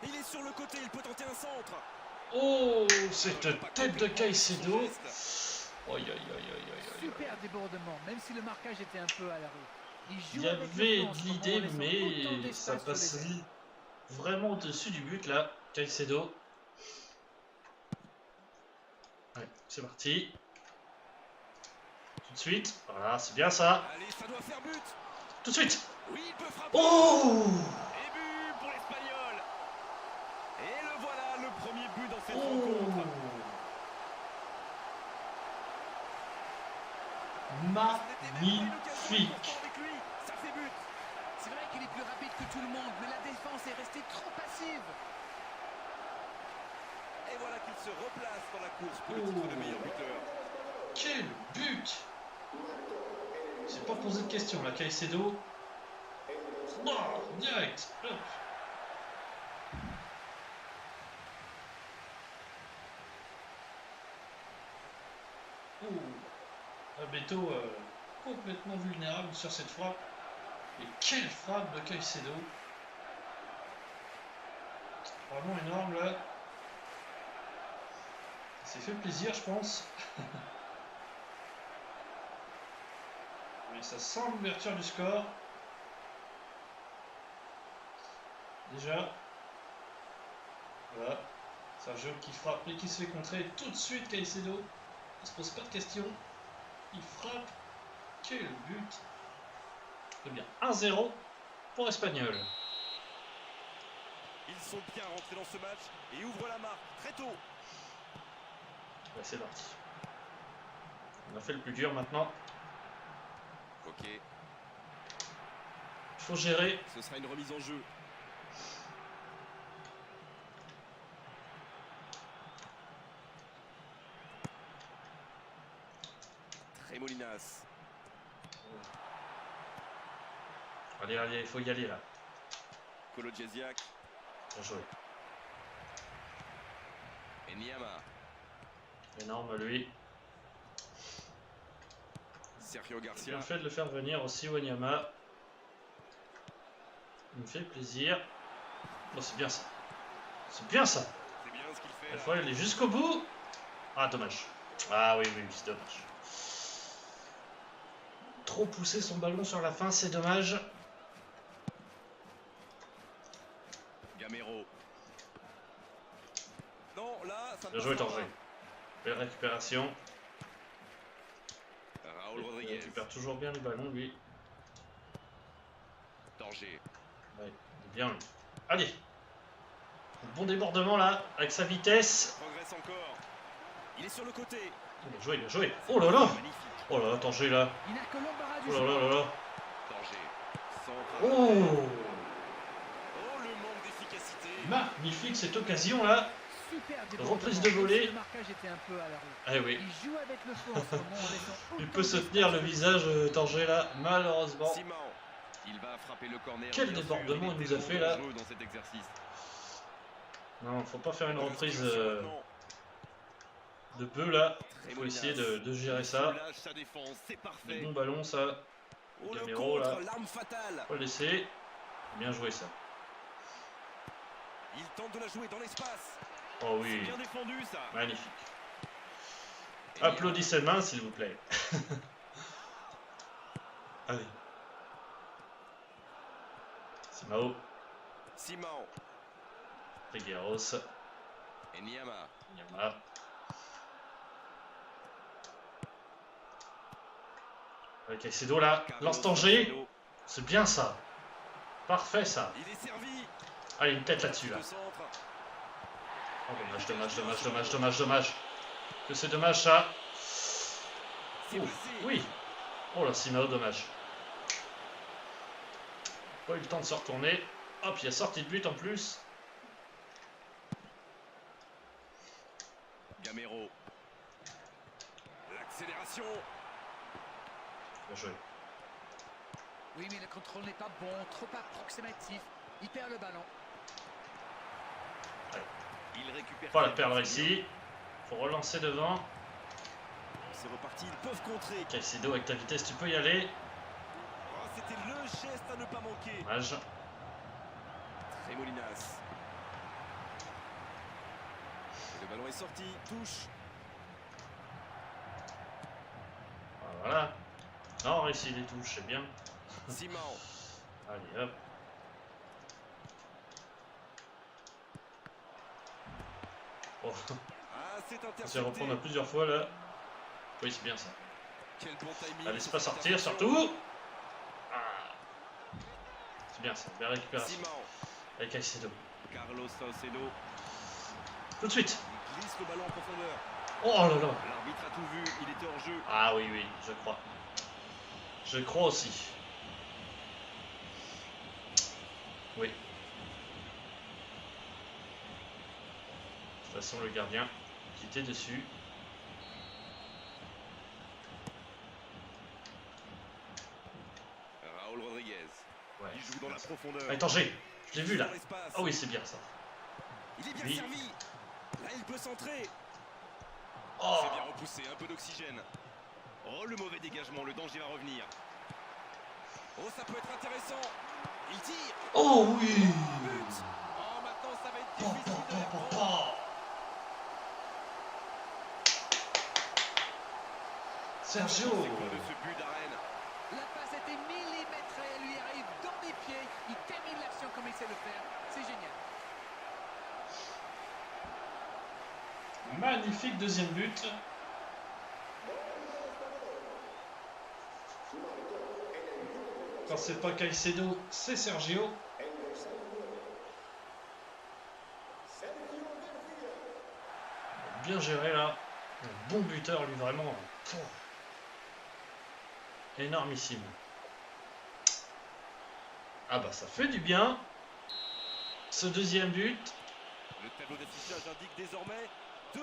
Speaker 2: Il est sur le côté, il peut tenter un centre.
Speaker 1: Oh, cette tête de Caicedo. Aïe, aïe, aïe, aïe.
Speaker 3: Super débordement, même si le marquage était un peu à la rue.
Speaker 1: Il y avait de l'idée, mais ça passait vraiment au-dessus du but là, Caicedo. Ouais, c'est parti. Tout de suite. Voilà, c'est bien ça.
Speaker 2: Allez, ça doit faire but.
Speaker 1: Tout de suite.
Speaker 2: Oui, il peut frapper.
Speaker 1: Oh!
Speaker 2: Et but pour l'Espagnol. Et le voilà, le premier but dans cette rencontre.
Speaker 1: Magnifique.
Speaker 2: Ça fait but.
Speaker 3: C'est vrai qu'il est plus rapide que tout le monde, mais la défense est restée trop passive.
Speaker 2: Et voilà qu'il se replace dans la course pour le titre de meilleur buteur.
Speaker 1: Quel but! J'ai pas posé de question là, Caicedo. Oh, direct. Hop. Beto complètement vulnérable sur cette frappe. Et quelle frappe de Caicedo! Vraiment énorme là. Ça s'est fait plaisir, je pense. Mais ça sent l'ouverture du score. Déjà. Voilà. Sergio qui frappe et qui se fait contrer tout de suite Caicedo. Il se pose pas de questions. Il frappe. Quel but! C'est bien. 1-0 pour Espagnol.
Speaker 2: Ils sont bien rentrés dans ce match et ouvrent la marque très tôt.
Speaker 1: Ouais, c'est parti. On a fait le plus dur maintenant.
Speaker 2: Ok.
Speaker 1: Il faut gérer.
Speaker 2: Ce sera une remise en jeu. Molinas.
Speaker 1: Allez, allez, il faut y aller là.
Speaker 2: Kolo Djesiak.
Speaker 1: Bien joué.
Speaker 2: Et Niama.
Speaker 1: Énorme lui.
Speaker 2: Sergio Garcia.
Speaker 1: Bien fait de le faire venir aussi, Wanyama. Il me fait plaisir. Oh, c'est bien ça. C'est bien ça.
Speaker 2: C'est bien ce qu'il fait.
Speaker 1: Il faut aller jusqu'au bout. Ah, dommage. Ah oui, oui, c'est dommage. Trop pousser son ballon sur la fin, c'est dommage.
Speaker 2: Gamero. Non, là, ça
Speaker 1: Bien joué, Tangeré. Belle récupération.
Speaker 2: Raúl Rodriguez.
Speaker 1: Il récupère toujours bien le ballon, lui.
Speaker 2: Danger.
Speaker 1: Ouais, il est bien, lui. Allez. Bon débordement, là, avec sa vitesse.
Speaker 2: Progresse encore. Il est sur le côté.
Speaker 1: Il a joué, il a joué. Oh là là.
Speaker 2: Magnifique.
Speaker 1: Oh là là, Tanger là.
Speaker 3: Il n'a que l'embarras du
Speaker 1: Oh là
Speaker 3: choix.
Speaker 1: là là là.
Speaker 2: Danger. Centre.
Speaker 1: Oh,
Speaker 2: Oh, le manque d'efficacité.
Speaker 1: magnifique cette occasion là.
Speaker 3: Super
Speaker 1: Reprise
Speaker 3: débordement.
Speaker 1: de volée.
Speaker 3: Le marquage était un peu à la rue.
Speaker 1: Ah oui.
Speaker 3: Il joue avec le feu en ce moment en laissant
Speaker 1: Il
Speaker 3: autant
Speaker 1: peut se
Speaker 3: d'espace
Speaker 1: tenir le
Speaker 3: que
Speaker 1: visage, Tanger là, malheureusement.
Speaker 2: Simon. Il va frapper le corner.
Speaker 1: Quel
Speaker 2: bien sûr,
Speaker 1: débordement il nous
Speaker 2: était
Speaker 1: a fait, là.
Speaker 2: dangereux dans cet exercice.
Speaker 1: Non, faut pas faire une reprise
Speaker 2: Maintenant,
Speaker 1: de peu là.
Speaker 2: très
Speaker 1: Faut essayer
Speaker 2: Molinas.
Speaker 1: de gérer
Speaker 2: Il
Speaker 1: ça.
Speaker 2: soulage sa défense, c'est
Speaker 1: Le
Speaker 2: parfait.
Speaker 1: bon ballon ça.
Speaker 2: Oh, le
Speaker 1: Gamero, là.
Speaker 2: contre, l'arme fatale.
Speaker 1: Faut le laisser. Bien joué ça.
Speaker 2: Il tente de la jouer dans l'espace.
Speaker 1: Oh
Speaker 2: C'est
Speaker 1: oui,
Speaker 2: bien défendu ça.
Speaker 1: magnifique.
Speaker 2: Et
Speaker 1: Applaudissez main s'il vous plaît. Allez. Simao,
Speaker 2: Simon
Speaker 1: Trigueros,
Speaker 2: et Niama.
Speaker 1: Nyama. Avec Caicedo là,
Speaker 2: Carlos
Speaker 1: lance Tanger.
Speaker 2: Caicedo.
Speaker 1: C'est bien ça. Parfait ça.
Speaker 2: Il est servi.
Speaker 1: Allez, une tête là-dessus là.
Speaker 2: Le centre.
Speaker 1: Oh, dommage, dommage, dommage, dommage, dommage, dommage. Que c'est dommage ça.
Speaker 2: C'est
Speaker 1: Ouf,
Speaker 2: passé.
Speaker 1: oui. Oh là, Simao, dommage. Pas eu le temps de se retourner. Hop, il y a sortie de but en plus.
Speaker 2: Gamero. L'accélération.
Speaker 1: Bien joué.
Speaker 3: Oui, mais le contrôle n'est pas bon, trop approximatif. Il perd le ballon.
Speaker 2: Il récupère.
Speaker 1: Pas la perdre ici. Faut relancer devant.
Speaker 2: C'est reparti. Ils peuvent contrer.
Speaker 1: Caicedo, avec ta vitesse, tu peux y aller.
Speaker 2: Oh, c'était le geste à ne pas manquer.
Speaker 1: Dommage.
Speaker 2: Très Molinas. Et le ballon est sorti. Touche.
Speaker 1: Voilà. Non, on réussit les touches, c'est bien.
Speaker 2: Simon.
Speaker 1: Allez, hop. Oh,
Speaker 2: Ah, c'est
Speaker 1: on va
Speaker 2: intercepté.
Speaker 1: reprendre plusieurs fois là. Oui, c'est bien ça.
Speaker 2: Quel bon timing.
Speaker 1: Allez, c'est
Speaker 2: sur
Speaker 1: pas
Speaker 2: cette
Speaker 1: sortir
Speaker 2: interception.
Speaker 1: surtout. Ah. C'est bien ça, belle récupération.
Speaker 2: Simon.
Speaker 1: Avec Caicedo.
Speaker 2: Carlos Saucedo.
Speaker 1: Tout de suite.
Speaker 2: Il glisse le ballon en profondeur.
Speaker 1: Oh là là.
Speaker 2: L'arbitre a tout vu. Il était hors jeu.
Speaker 1: Ah oui, oui, je crois. Je crois aussi. Oui. De toute façon, le gardien qui était dessus.
Speaker 2: Raúl Rodriguez.
Speaker 1: Ouais.
Speaker 2: Il joue dans la profondeur.
Speaker 1: Allez, Tanger. Je l'ai vu là.
Speaker 2: Dans l'espace.
Speaker 1: Ah oui, c'est bien ça.
Speaker 2: Il est bien
Speaker 1: Oui.
Speaker 2: servi. Là, il peut centrer.
Speaker 1: Oh.
Speaker 2: C'est bien repoussé. Un peu d'oxygène. Oh, le mauvais dégagement. Le danger va revenir. Oh, ça peut être intéressant. Il tire.
Speaker 1: Oh oui.
Speaker 2: But. Oh, maintenant, ça va être
Speaker 1: Pa,
Speaker 2: difficile
Speaker 1: pa,
Speaker 2: de
Speaker 1: pa, pa,
Speaker 2: répondre.
Speaker 1: pa. Sergio.
Speaker 2: C'est quoi de ce but d'arène?
Speaker 3: La passe était millimétrée, elle lui arrive dans les pieds. Il termine l'action comme il sait le faire. C'est génial.
Speaker 1: Magnifique deuxième but. Quand c'est pas Caicedo, c'est Sergio. Bien géré là. Un bon buteur lui vraiment. Pouh. Énormissime. Ah bah ça fait du bien. Ce deuxième but.
Speaker 2: Le tableau d'affichage indique désormais 2-0.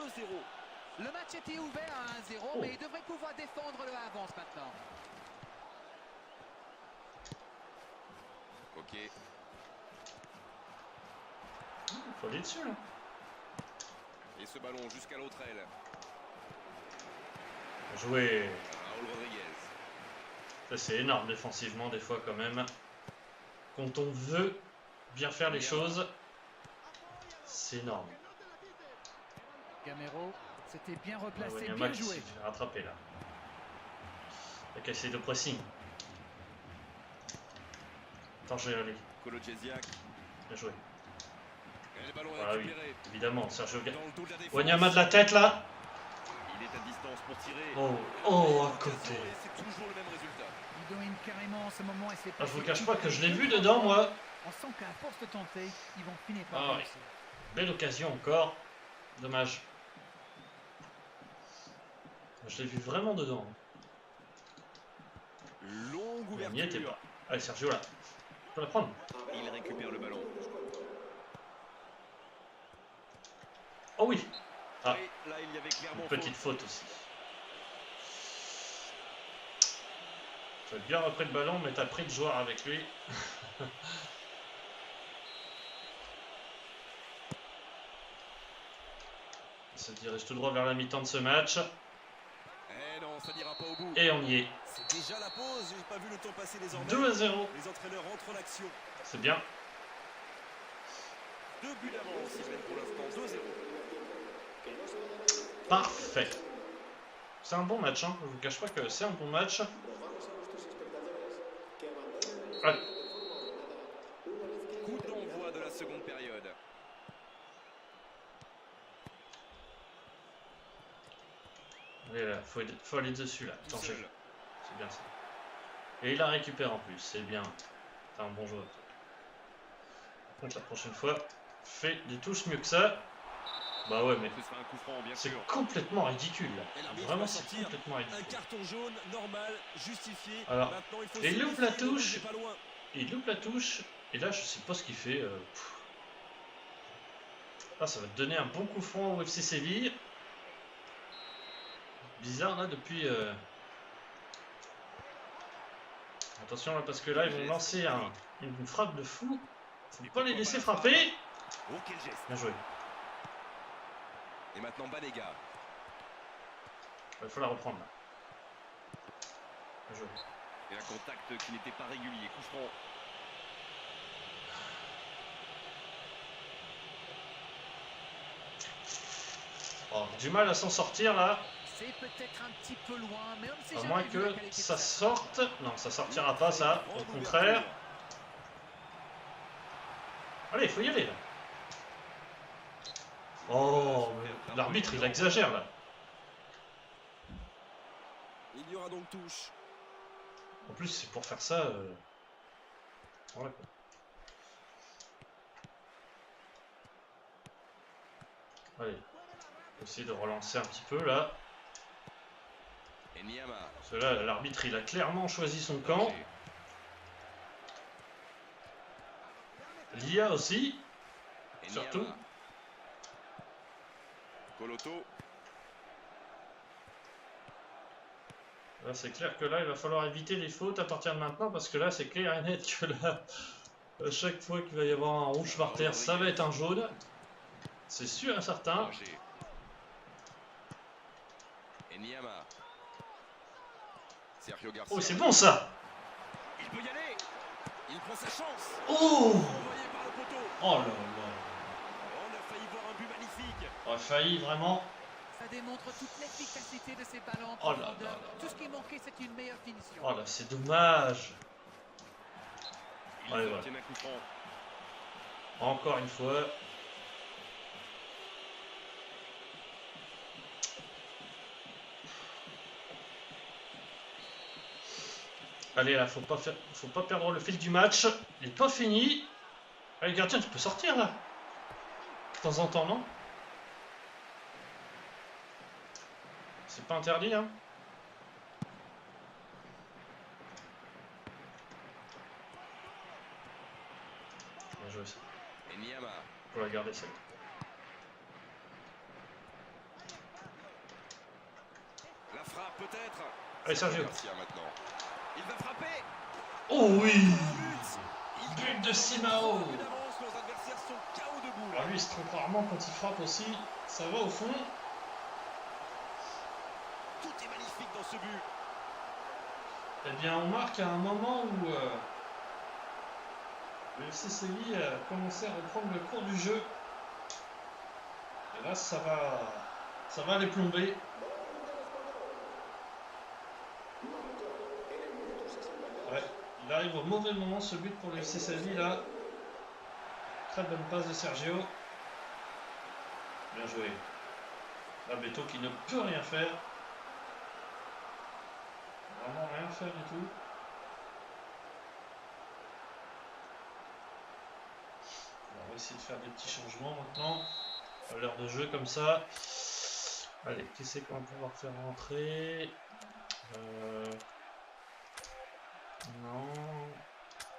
Speaker 3: Le match était ouvert à 1-0,
Speaker 1: Oh.
Speaker 3: mais il devrait pouvoir défendre le avance maintenant.
Speaker 2: Ok.
Speaker 1: Faut aller dessus là.
Speaker 2: Et ce ballon jusqu'à l'autre aile.
Speaker 1: Jouer.
Speaker 2: Raúl Rodriguez.
Speaker 1: Ça c'est énorme défensivement des fois quand même. Quand on veut bien faire les choses, c'est énorme.
Speaker 3: Gamero, c'était bien
Speaker 1: Ah
Speaker 3: replacé,
Speaker 1: ouais, il y a un
Speaker 3: bien
Speaker 1: Max qui
Speaker 3: joué.
Speaker 1: s'est fait rattraper là. Il a cassé de pressing. Attends, je vais aller.
Speaker 2: Kolodjesiak.
Speaker 1: Bien joué.
Speaker 2: Et le ballon est
Speaker 1: Ah oui,
Speaker 2: récupéré.
Speaker 1: évidemment, Sergio
Speaker 2: Dans
Speaker 1: Gamero.
Speaker 2: le dos de la défense.
Speaker 1: Wanyama de la tête là.
Speaker 2: Il est à distance pour tirer.
Speaker 1: Oh,
Speaker 2: Et
Speaker 1: oh, à
Speaker 2: l'occasion,
Speaker 1: côté.
Speaker 2: et c'est toujours le même résultat.
Speaker 3: Il domine carrément en ce moment et c'est
Speaker 1: Ah, je vous cache pas que je l'ai vu dedans moi.
Speaker 3: On sent qu'à force de tenter, ils vont finir par
Speaker 1: Ah ouais.
Speaker 3: réussir.
Speaker 1: Belle occasion encore. Dommage. Je l'ai vu vraiment dedans.
Speaker 2: Longue
Speaker 1: Il n'y était
Speaker 2: ouverture.
Speaker 1: pas. Allez, Sergio, là. Tu peux la prendre.
Speaker 2: Il récupère le ballon.
Speaker 1: Oh oui. Ah,
Speaker 2: Oui, là, il y avait clairement
Speaker 1: une petite faute aussi. Tu as bien repris le ballon, mais tu as pris le joueur avec lui. On se dirige tout droit vers la mi-temps de ce match.
Speaker 2: Eh non, ça n'ira pas au bout.
Speaker 1: Et on y est.
Speaker 4: C'est déjà la pause, j'ai pas vu le temps passer désormais.
Speaker 1: 2-0.
Speaker 4: Les entraîneurs rentrent en action.
Speaker 1: C'est bien.
Speaker 2: 2 buts d'avance, ils mènent pour l'instant 2-0.
Speaker 1: Parfait. C'est un bon match, hein. Je vous cache pas que c'est un bon match. Allez.
Speaker 2: Coup d'envoi de la seconde période.
Speaker 1: Allez là, faut aller dessus là.
Speaker 2: Tout
Speaker 1: Attends,
Speaker 2: seul.
Speaker 1: c'est bien ça. Et il la récupère en plus, c'est bien. T'es un bon joueur. Par contre, la prochaine fois, fais des touches mieux que ça. Bah ouais, mais
Speaker 2: Ce sera un coup franc, bien
Speaker 1: c'est
Speaker 2: sûr.
Speaker 1: complètement ridicule là.
Speaker 4: Et l'arbitre
Speaker 1: Vraiment,
Speaker 4: va
Speaker 1: c'est
Speaker 4: sortir.
Speaker 1: complètement
Speaker 4: Un
Speaker 1: ridicule.
Speaker 4: carton jaune normal, justifié.
Speaker 1: Alors,
Speaker 4: Maintenant, il faut
Speaker 1: et il loupe la
Speaker 4: signifier, le rouge
Speaker 1: touche.
Speaker 4: n'est pas loin.
Speaker 1: Il loupe la touche. Et là, je sais pas ce qu'il fait. Ah, ça va te donner un bon coup franc au FC Séville. Bizarre là depuis. Attention là parce que là ils vont lancer une frappe de fou. Faut pas les laisser frapper.
Speaker 2: Oh, quel geste.
Speaker 1: Bien joué.
Speaker 2: Et maintenant Banega.
Speaker 1: Il faut la reprendre là. Bien joué.
Speaker 2: Et un contact qui n'était pas régulier. Coup franc.
Speaker 1: Oh, du mal à s'en sortir là.
Speaker 3: C'est peut-être un petit peu loin, mais on ne sait
Speaker 1: À
Speaker 3: jamais
Speaker 1: moins
Speaker 3: vu la
Speaker 1: que
Speaker 3: qualité de
Speaker 1: ça
Speaker 3: sa
Speaker 1: sorte. Non, ça sortira pas ça. Au
Speaker 4: Grande
Speaker 1: contraire.
Speaker 4: ouverture.
Speaker 1: Allez, il faut y aller là. Oh, mais l'arbitre il exagère là.
Speaker 4: Il y aura donc touche.
Speaker 1: En plus, c'est pour faire ça. Voilà quoi. Allez. Essayer de relancer un petit peu là.
Speaker 2: Et Niama.
Speaker 1: Parce que là, l'arbitre il a clairement choisi son camp. L'IA aussi.
Speaker 2: Et
Speaker 1: Surtout.
Speaker 2: Niama. Coloto.
Speaker 1: Là, c'est clair que là, il va falloir éviter les fautes à partir de maintenant parce que là, c'est clair et net que là, à chaque fois qu'il va y avoir un rouge par terre, ça va être un jaune. C'est sûr et certain.
Speaker 2: Roger. Et Niama. Sergio Garcia.
Speaker 1: Oh, c'est bon ça.
Speaker 2: Il peut y aller.
Speaker 4: Il prend sa chance.
Speaker 1: Oh,
Speaker 4: Envoyé par le poteau.
Speaker 1: oh là là.
Speaker 4: On a failli voir un but magnifique.
Speaker 1: On a failli vraiment.
Speaker 3: Ça démontre toute l'efficacité de ces ballons en
Speaker 1: Oh là là
Speaker 3: profondeur.
Speaker 1: là.
Speaker 3: Tout ce qui manquait, c'est une meilleure finition.
Speaker 1: Oh là, c'est dommage.
Speaker 2: Il
Speaker 1: Allez, voilà.
Speaker 2: obtient un coup franc.
Speaker 1: Encore une fois. Allez là, faut pas perdre le fil du match. Il n'est pas fini. Allez gardien, tu peux sortir là. De temps en temps, non? C'est pas interdit, hein. Bien joué ça.
Speaker 2: Et Niama.
Speaker 1: Faut la garder celle.
Speaker 2: La frappe peut-être.
Speaker 1: Allez Sergio.
Speaker 2: Garcia maintenant. Il va frapper.
Speaker 1: Oh oui.
Speaker 4: But.
Speaker 1: But de Simao.
Speaker 4: But d'avance, leurs adversaires sont KO debout.
Speaker 1: Alors lui, il se trompe rarement quand il frappe aussi. Ça va au fond.
Speaker 4: Tout est magnifique dans ce but.
Speaker 1: Eh bien, on marque à un moment où le FC Séville a commencé à reprendre le cours du jeu. Et là, ça va les plomber. Ouais, il arrive au mauvais moment ce but pour le FC Séville là. Très bonne passe de Sergio. Bien joué. Là, Beto qui ne peut rien faire. Vraiment rien faire du tout. On va essayer de faire des petits changements maintenant. À l'heure de jeu comme ça. Allez, qui c'est qu'on va pouvoir faire rentrer? Non.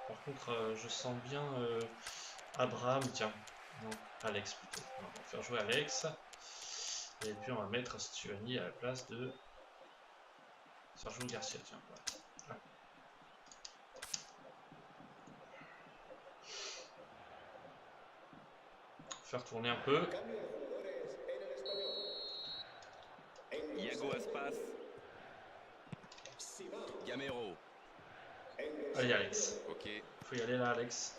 Speaker 1: Par contre, je sens bien Abraham, tiens. Non, Alex plutôt. On va faire jouer Alex. Et puis on va mettre Stuani à la place de Sergio Garcia, tiens. Voilà. Faire tourner un peu.
Speaker 2: Iago Aspas. Gamero.
Speaker 1: Allez Alex.
Speaker 2: Ok.
Speaker 1: Faut y aller là Alex.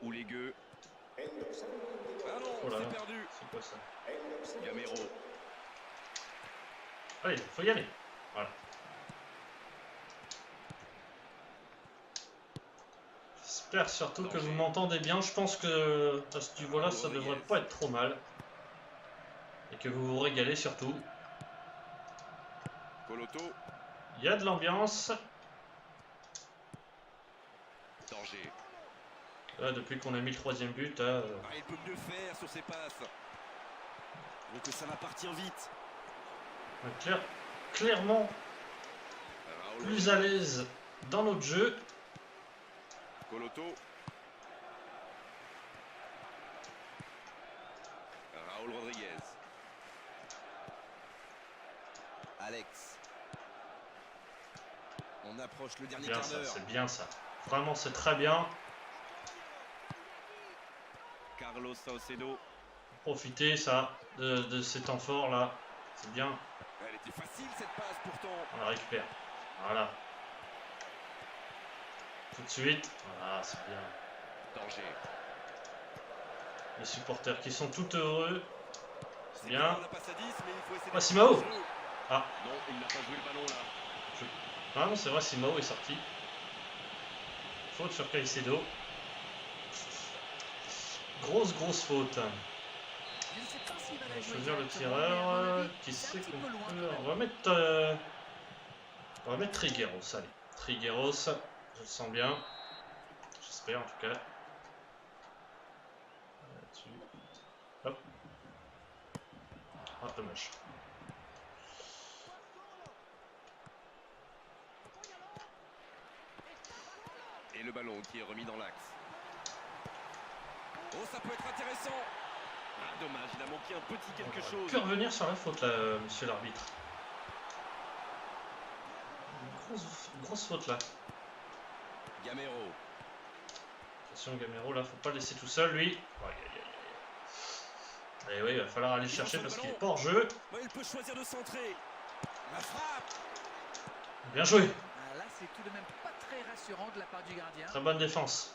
Speaker 2: Oulégueux. Ah non,
Speaker 1: Oh là
Speaker 2: c'est
Speaker 1: là.
Speaker 2: perdu.
Speaker 1: C'est quoi ça?
Speaker 2: Gamero.
Speaker 1: Allez, faut y aller. Voilà. J'espère surtout que vous m'entendez bien. Je pense que à ce niveau-là, ça devrait pas être trop mal. Et que vous vous régalez surtout.
Speaker 2: Coloto.
Speaker 1: Il y a de l'ambiance.
Speaker 2: Danger.
Speaker 1: Là, depuis qu'on a mis le 3e but, là,
Speaker 2: Ah, il peut mieux faire sur ses passes. Donc ça va partir vite.
Speaker 1: clairement
Speaker 2: Raoul
Speaker 1: plus à l'aise dans notre jeu.
Speaker 2: Coloto. Raoul Rodriguez. Alex. On approche le dernier
Speaker 1: Bien
Speaker 2: quart
Speaker 1: ça,
Speaker 2: d'heure.
Speaker 1: c'est bien ça. Vraiment, c'est très bien.
Speaker 2: Carlos Saucedo.
Speaker 1: Profitez ça de ces temps forts là. C'est bien.
Speaker 2: Elle était facile cette passe pourtant.
Speaker 1: On la récupère. Voilà. Tout de suite. Voilà, c'est bien.
Speaker 2: Danger.
Speaker 1: Les supporters qui sont tout heureux.
Speaker 2: C'est
Speaker 1: Bien.
Speaker 2: la passe à 10, mais il faut essayer
Speaker 1: Ah, Simao. Ah.
Speaker 2: Non, il n'a pas joué le ballon là.
Speaker 1: Ah non, c'est vrai, Simao est sorti. Faute sur Caicedo. Grosse faute.
Speaker 3: Je ne sais pas s'il va
Speaker 1: On
Speaker 3: la
Speaker 1: va
Speaker 3: jouer
Speaker 1: choisir le
Speaker 3: directement, mais à mon
Speaker 1: tireur.
Speaker 3: avis,
Speaker 1: Qui
Speaker 3: c'est
Speaker 1: c'est
Speaker 3: un petit
Speaker 1: qu'on
Speaker 3: peu loin,
Speaker 1: peut.
Speaker 3: quand même.
Speaker 1: On va mettre Trigueros. Allez. Trigueros. Je le sens bien. J'espère en tout cas. Là-dessus. Hop. Ah, dommage.
Speaker 2: Et le ballon qui est remis dans l'axe. Oh, ça peut être intéressant. Ah, dommage, il a manqué un petit quelque
Speaker 1: On
Speaker 2: chose.
Speaker 1: va que revenir sur la faute là, monsieur l'arbitre. Grosse faute là.
Speaker 2: Gamero.
Speaker 1: Attention Gamero là, faut pas le laisser tout seul lui. Et oui, il va falloir aller le chercher parce qu'il est pas hors jeu.
Speaker 2: Ouais, il peut choisir de centrer. La frappe.
Speaker 1: Bien joué.
Speaker 3: Ah, là, c'est tout de même pas très rassurant de la part du gardien.
Speaker 1: Très bonne défense.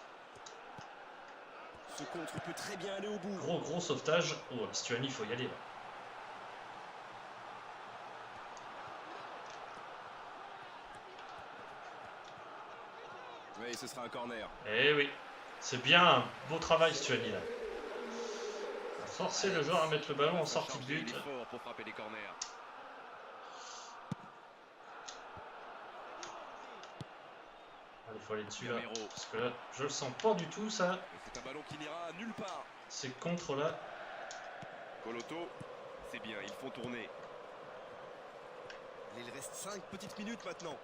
Speaker 2: Ce contre peut très bien aller au bout.
Speaker 1: Gros sauvetage. Oh, Stuani, il faut y aller là.
Speaker 2: Oui, ce sera un corner.
Speaker 1: Eh oui, c'est bien un beau travail Stuani là. On a forcé le joueur à mettre le ballon en sortie de but.
Speaker 2: Il est fort pour frapper les corners.
Speaker 1: Il faut aller dessus là.
Speaker 2: Gamero.
Speaker 1: Parce que là, je le sens pas du tout ça.
Speaker 2: C'est un ballon qui n'ira nulle part.
Speaker 1: Ces contres là.
Speaker 2: Coloto, c'est bien, ils font tourner. Il reste 5 petites minutes maintenant.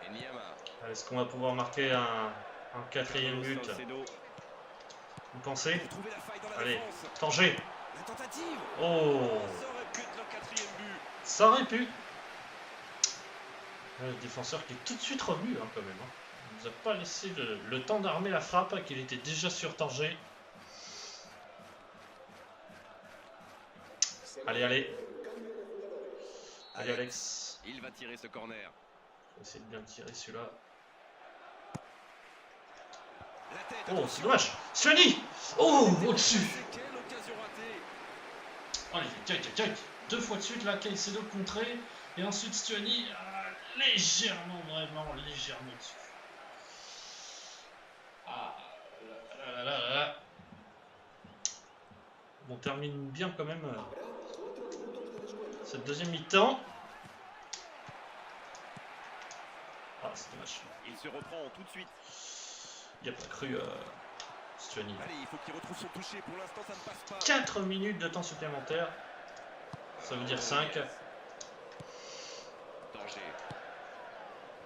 Speaker 2: Et Niama.
Speaker 1: Est-ce qu'on va pouvoir marquer un 4e but? Vous pensez?
Speaker 2: Trouver la faille dans la
Speaker 1: Allez,
Speaker 2: défense.
Speaker 1: Tanger.
Speaker 2: La tentative.
Speaker 1: Oh,
Speaker 2: Ça aurait pu être leur 4e but.
Speaker 1: ça aurait pu. Le défenseur qui est tout de suite revenu hein, quand même. Hein. Il nous a pas laissé le temps d'armer la frappe, qu'il était déjà sur Tanger. Allez. Allez Alex.
Speaker 2: Il va tirer ce corner.
Speaker 1: On va essayer de bien tirer celui-là.
Speaker 2: La tête.
Speaker 1: Oh, c'est dommage. Stuani. Oh, au-dessus.
Speaker 2: Quelle occasion ratée.
Speaker 1: Allez, 2 fois de suite là, Caicedo contré. Et ensuite Stuani légèrement, vraiment légèrement dessus. Ah là. On termine bien quand même cette deuxième mi-temps. Ah, c'est dommage.
Speaker 2: Il se reprend tout de suite.
Speaker 1: Il n'y a pas cru Stuani.
Speaker 2: Allez, il faut qu'il retrouve son toucher. Pour l'instant, ça ne passe pas.
Speaker 1: 4 minutes de temps supplémentaire. Ça veut dire 5.
Speaker 2: Danger.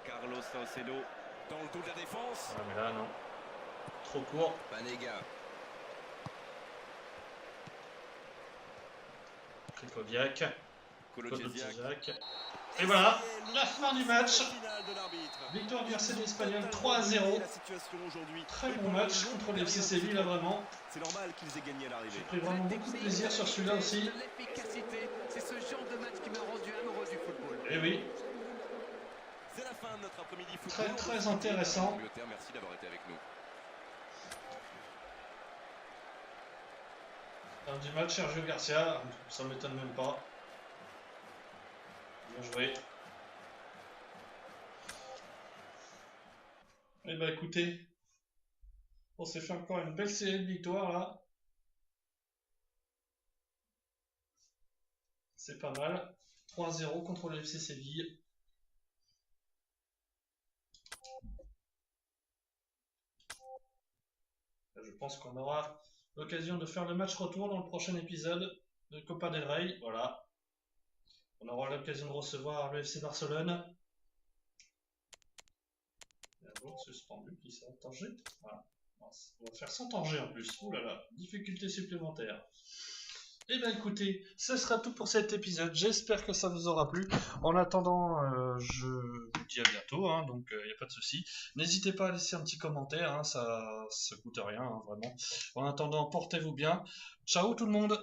Speaker 2: Carlos Saucedo dans le dos de la défense.
Speaker 1: Ah, mais là, non. Trop court.
Speaker 4: Banega.
Speaker 1: Krikoviak.
Speaker 2: Kolodziejczak.
Speaker 1: Et voilà, la fin du match.
Speaker 2: Finale de l'arbitre.
Speaker 1: Victoire du RCD Espagnol 3-0. Très bon match contre le FC Séville, là vraiment.
Speaker 2: C'est normal qu'ils aient gagné à l'arrivée.
Speaker 1: J'ai pris vraiment beaucoup de plaisir sur celui-là aussi.
Speaker 3: L'efficacité, c'est ce genre de match qui m'a rendu amoureux du football.
Speaker 1: Et oui,
Speaker 2: C'est la fin de notre après-midi football.
Speaker 1: très intéressant.
Speaker 2: Angleterre, merci d'avoir été avec nous.
Speaker 1: Fin du match, Sergio Garcia, ça m'étonne même pas. Bien joué. Eh ben écoutez, on s'est fait encore une belle série de victoires là. C'est pas mal. 3-0 contre le FC Séville. Je pense qu'on aura l'occasion de faire le match retour dans le prochain épisode de Copa del Rey. Voilà. On aura l'occasion de recevoir le FC Barcelone. Il y a un joueur suspendu qui s'est tangé. Voilà. On va faire sans tanger en plus. Ouh là là, difficulté supplémentaire. Et bien écoutez, ce sera tout pour cet épisode. J'espère que ça vous aura plu. En attendant, je vous dis à bientôt, hein, donc il n'y a pas de souci. N'hésitez pas à laisser un petit commentaire, hein, ça coûte rien, hein, vraiment. En attendant, portez-vous bien. Ciao tout le monde!